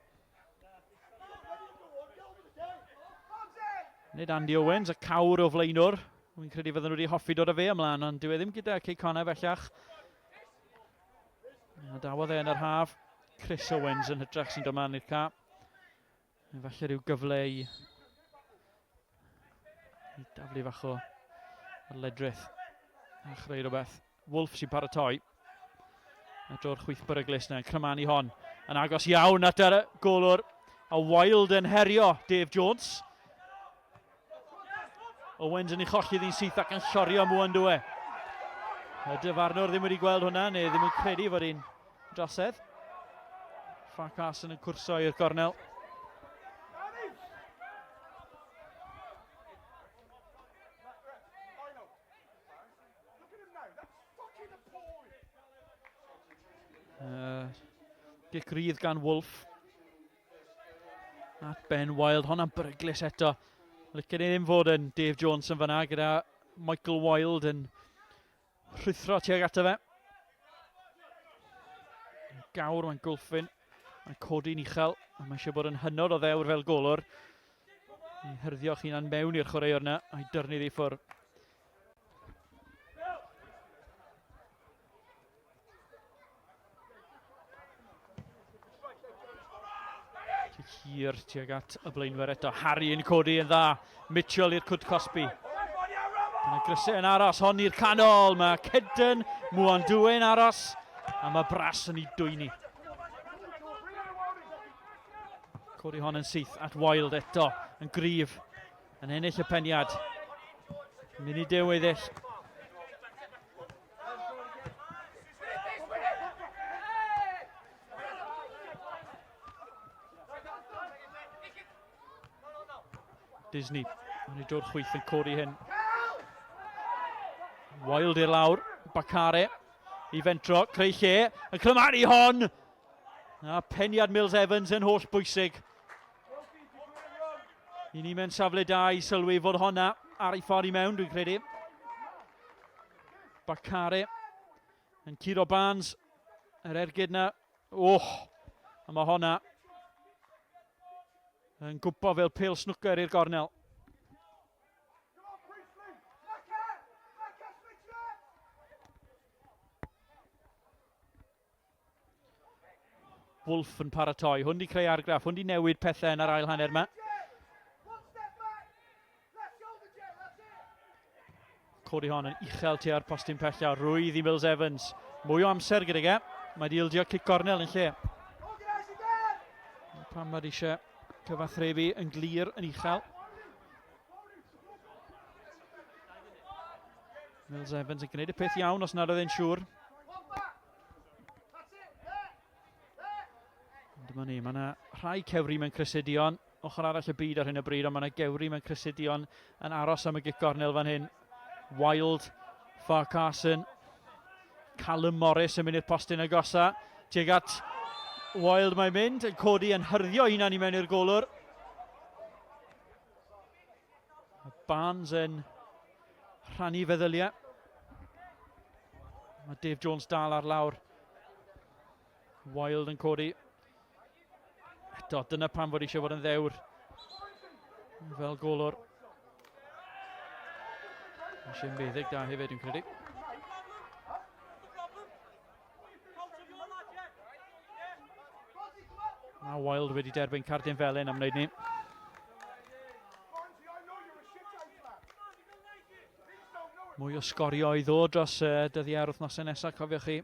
Nid Andy Owens, y cawr o flaenwr. Dwi'n credu fydden nhw wedi hoffi dod â fe ymlaen, ond dyw e ddim gyda Cei Connah bellach. A dawodd e yn yr haf. Chris Owens yn hytrach sy'n dod mlaen i'r ca. Falle rhyw gyfle i daflu fach o ledrith a chreu rhywbeth. Wolf sy'n paratoi. A dro'r chwith beryglus yna yn crymanu hon. Yn agos iawn at yr golwr. A Wild yn herio Dave Jones. Owens yn ei cholli ddyn syth ac yn llorio Mwen Dwe. Y dyfarnwr ddim wedi gweld hwnna, neu ddim yn credu fod hi'n drosedd. Ffacas yn cwrso i'r gornel. Gic rydd gan Wolf. At Ben Wild, hwnna'n beryglus eto. Licen i ddim fod yn Dave Jones yn fanna gyda Michael Wild yn rhythro tuag ato fe. Gawr mae'n gwlffyn. Mae'n codi'n uchel. Mae eisiau bod yn hynod o ddewr fel golwr. I hyrddiwch hunan mewn i'r chwaraewr yna a'i dyrnu ddi ffwrdd. Hir tuag at y blaenwyr eto. Harry yn codi yn dda. Mitchell i'r Cwd Cosby. Dyna grysau yn aros. Hon i'r canol. Mae Cedyn Mwan Dwy'n aros. A mae Bras yn ei dwyni. Codi hon yn syth at Wild eto. Yn gryf. Yn ennill y peniad. Mynd i deweddill. Disney, yn ei dod chwyth yn codi hyn. Wild i'r lawr, Bacare, i fentro, creu lle, yn clymaru hon! A peniad Mills Evans yn holl bwysig. I ni mewn safle da i sylwi fod honna ar ei ffordd i mewn, dwi'n credu. Bacare, yn Ciro Barnes, yr ergyd na. A mae honna yn gwbo fel pêl snwcer i'r gornel. Wolf yn paratoi. Hwn di creu argraff. Hwn di newid pethau yn yr ail hanner yma. Codi hon yn uchel tua'r postyn pella. Rwydd i Mills Evans. Mwy o amser gydag e. Mae di ildio cic gornel yn lle. Pan mae di eisiau cyfathrebu yn glir yn uchel. Mills Evans yn gwneud y peth iawn os nad oedd e'n siŵr. Dyma ni, mae yna rhai cewri mewn Crysidion. Ochr arall y byd ar hyn o bryd, ond mae yna gewri mewn Crysidion yn aros am y gic gornel fan hyn. Wild, Farquharson, Callum Morris yn mynd i'r postyn agosa. Tuag at Wild mae'n mynd, yn codi yn hyrddio hunan i mewn i'r golwr. Barnes yn rhannu feddyliau. Mae Dave Jones dal ar lawr. Wild yn codi. Eto, dyna pam fod eisiau fod yn ddewr fel golwr. Eisiau meddyg da hefyd, dwi'n credu. Mae Wild wedi derbyn cardyn felyn am wneud ni. Mwy o sgorio i ddod dros dyddiau'r wythnosau nesaf, cofiwch chi.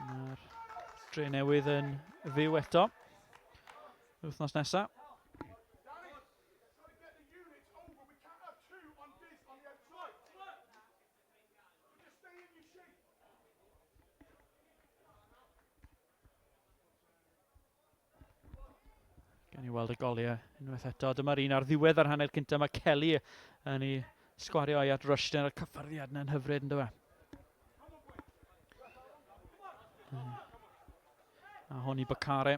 Mae'r Drenewydd yn fyw eto wythnos nesaf. Gen i weld y goliau unwaith eto. Dyma'r un ar ddiwedd ar hanner cynta. Mae Kelly yn ei sgwario i at Rushden. Y cyffyrddiad yna'n hyfryd yn dywe. A hwn i Bacare.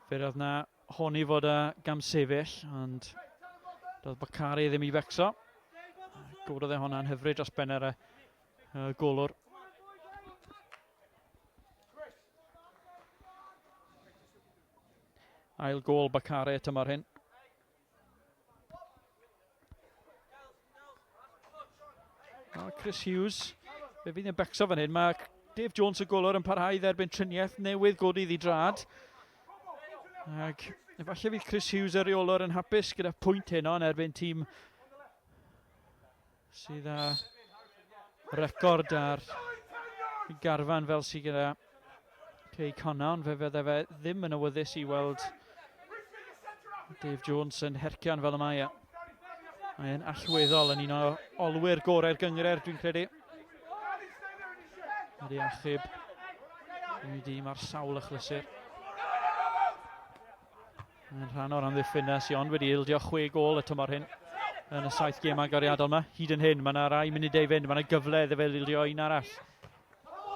Fe oedd na hwn i fod gam sefyll, ond doedd Bacare ddim i fecso. Gwrdd e hwnna'n hyfryd dros benner y golwr. Ail gol Bacare tymor hyn. Chris Hughes, fe fydd yn becso fan hyn. Mae Dave Jones y golwr yn parhau dderbyn triniaeth newydd godydd i draed. Ac efallai fydd Chris Hughes y reolwr yn hapus gyda pwynt heno yn erbyn tîm sydd â record ar garfan fel sydd gyda Cei Connah, ond fe fydde fe ddim yn awyddus i weld Dave Jones yn hercian fel y mae. Mae'n allweddol yn un o olwyr gorau'r gyngred, dwi'n credu. Wedi achub i dîm ar sawl achlysur. Yn rhan o'r amddiffynau sy'n ond wedi ildio 6 gol y tymor hyn yn y 7 gêm agoriadol yma. Hyd yn hyn, mae yna rai munudau i fynd, mae yna gyfle iddo fe ildio un arall.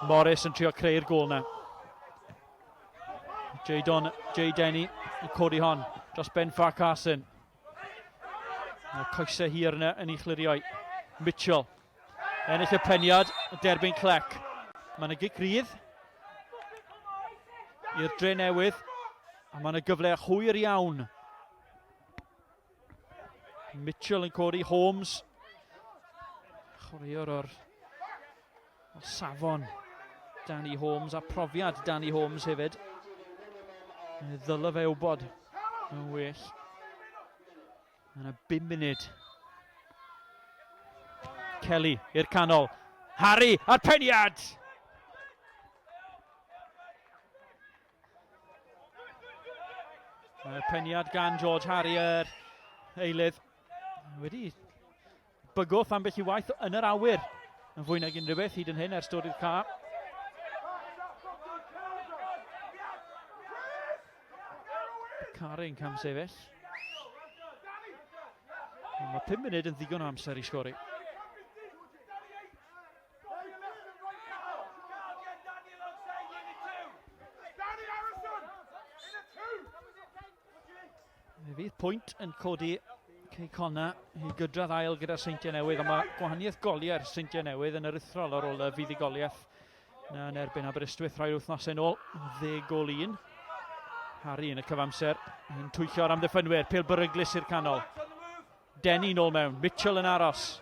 Morris yn trio creu'r gol yna. Jay Denny yn codi hon dros Ben Farquharson. Coesau hir yna yn ei chlirio. Mitchell Ennill y peniad, derbyn clec. Mae yna gigrydd i'r Drenewydd, a mae yna gyfle hwyr iawn. Mitchell yn codi, Holmes. Chwaraewr o'r safon Danny Holmes, a profiad Danny Holmes hefyd. Ddylai fe wybod yn well. Mae yna 5 munud. Kelly i'r canol. Harry a'r peniad! Peniad gan George Harry yr eilydd. Wedi bygwth ambell i waith yn yr awyr. Yn fwy nag unrhyw beth hyd yn hyn ers dod i'r car. Caring cam sefyll. Mae 5 munud yn ddigon o amser i sgori. Fydd pwynt yn codi Cei Connah i gydradd ail gyda Cei Newydd, ond mae gwahaniaeth goliau'r Cei Newydd yn erythrol ar ôl y fuddugoliaeth yn erbyn Aberystwyth rhai wythnosau nôl, 10 gol 1. Harry yn y cyfamser, yn twyllo ar amddiffynwyr, pêl beryglis i'r canol. Denny nôl mewn, Mitchell yn aros,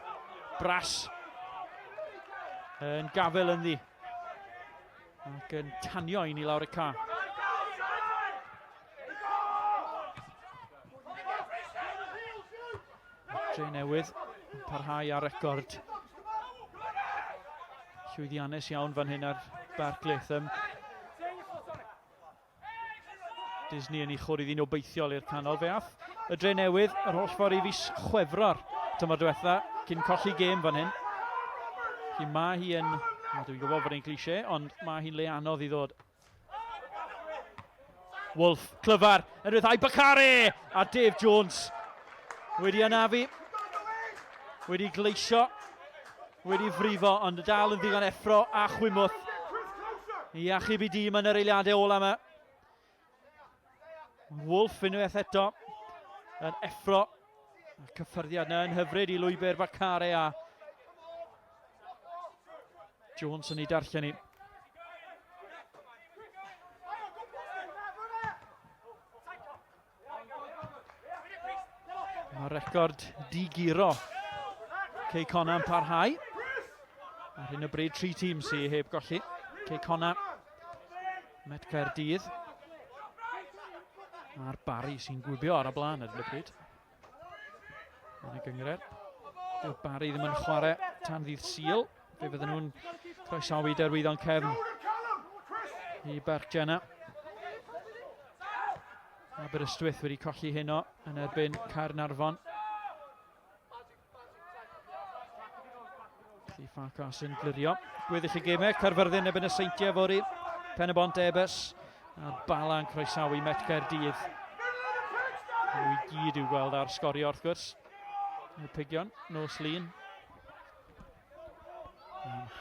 Brass yn gafel yn ddi, ac yn tanio un i lawr y ca. Drenewydd yn parhau ar record llwyddiannus iawn fan hyn ar Barclaith. Disney yn ei chwrdd i'n obeithiol i'r canol. Fe ath y Drenewydd yr holl ffordd i fis Chwefror tymor diwetha cyn colli gêm fan hyn. Felly mae hi yn, dwi'n gwybod fod e'n cliché, ond mae hi'n le anodd i ddod. Wolf, clyfar, yn ryddhau Bakare a Dave Jones wedi anafu. Wedi gleisio, wedi frifo, ond dal yn ddigon effro a chwymwth i achub i dîm yn yr eiliadau ola yma. Wolf unwaith eto yn effro. Y cyffyrddiad yna yn hyfryd i lwybr Bakare a Jones yn ei darllen i. Mae record digiro Cei Connah yn parhau. Ar hyn o bryd 3 tîm sy'n heb golli. Cei Connah, Met Caerdydd, a'r Barry sy'n gwybio ar y blaen ar hyn o bryd. Yn y gyngred. Dyw Barry ddim yn chwarae tan ddydd Sul. Fe fydden nhw'n croesawu derwyddon cefn i Bergjenna. Aberystwyth wedi colli heno yn erbyn Caernarfon. Ffacas yn glirio. Gweddill y gemau, Caerfyrddin ebyn y Seintiau fori. Pen-y-bont Ebys. A Bala'n croesawu Met Caerdydd. I gyd i'w gweld ar sgorio wrth gwrs. Y pigion, nos lun.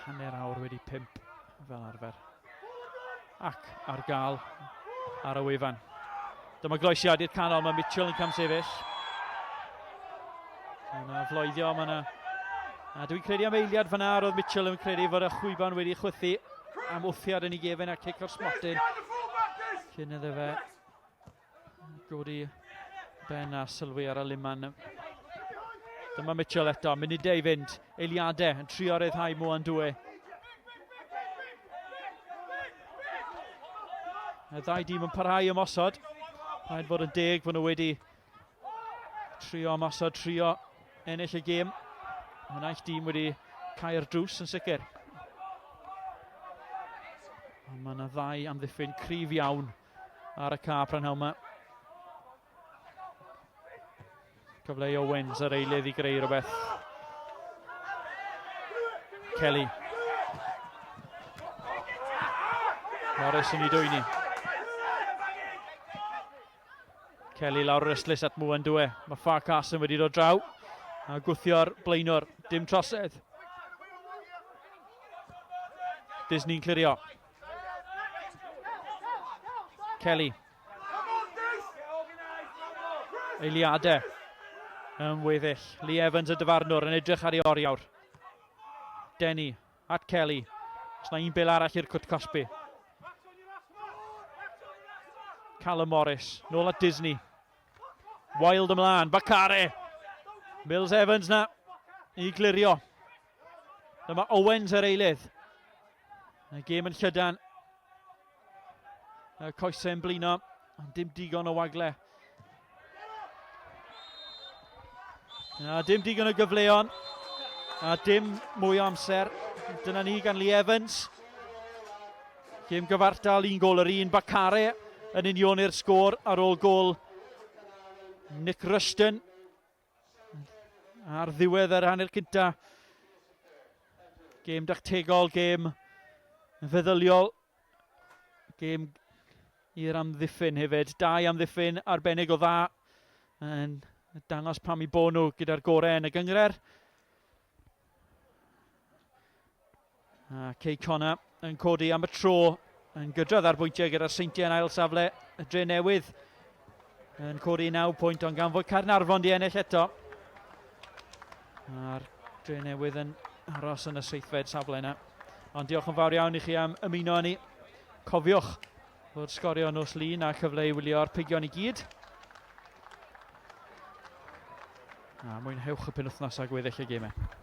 Hanner awr wedi 5 fel arfer. Ac ar gael ar y wefan. Dyma gloesiad i'r canol, mae Mitchell yn cam sefyll. Yna floeddio, mae yna... A dwi'n credu am eiliad fan'na roedd Mitchell yn credu fod y chwyban wedi chwythu am wthiad yn ei gefen a cic o'r smotyn. Cyn iddo fe godi ben a sylwi ar y liman. Dyma Mitchell eto, munudau i fynd, eiliadau yn trio ryddhau Mwan Dwe. Y ddau dîm yn parhau ymosod. Rhaid fod yn deg fod nhw wedi trio ymosod, trio ennill y gêm. Mae naill dîm wedi cael drws yn sicr. Mae yna 2 amddiffyn cryf iawn ar y ca Prynhelma. Cyfle i Owens yr eilydd i greu rhywbeth. Kelly. Morris yn ei dwyni. Kelly lawr yr ystlys at Mwan Dwe. Mae Farkas yn wedi dod draw. A gwthio'r blaenwr, dim trosedd. Disney'n clirio. Kelly. Eiliadau yn weddill. Lee Evans y dyfarnwr yn edrych ar ei oriawr. Denny, at Kelly. Os na un bil arall i'r Cwt Cosby. Callum Morris, nôl at Disney. Wild ymlaen, Bakare. Mills Evans na i glirio. Dyma Owens yr eilydd. Y gêm yn llydan. Y coesau yn blino, ond dim digon o wagle. Dim digon o gyfleon. A dim mwy o amser. Dyna ni gan Lee Evans. Gêm gyfartal, un gol yr un. Bakare yn union i'r sgôr ar ôl gol Nick Rushton. Ar ddiwedd yr hanner cynta. Gêm dactegol, gêm feddyliol. Gêm i'r amddiffyn hefyd. Dau amddiffyn arbennig o dda. Yn dangos pam i bod nhw gyda'r gorau yn y gyngred. Cei Connah yn codi am y tro. Yn gydrodd ar bwyntiau gyda'r seintiau yn ail safle. Y Drenewydd yn codi 9 pwynt, ond gan fod Caernarfon di ennill eto. A'r Drenewydd yn aros yn y seithfed safle yna. Ond diolch yn fawr iawn i chi am ymuno ni. Cofiwch fod sgorio nos lun a cyfle i wylio'r pigion i gyd. A mwynhewch y penwythnos a gweddill y gemau.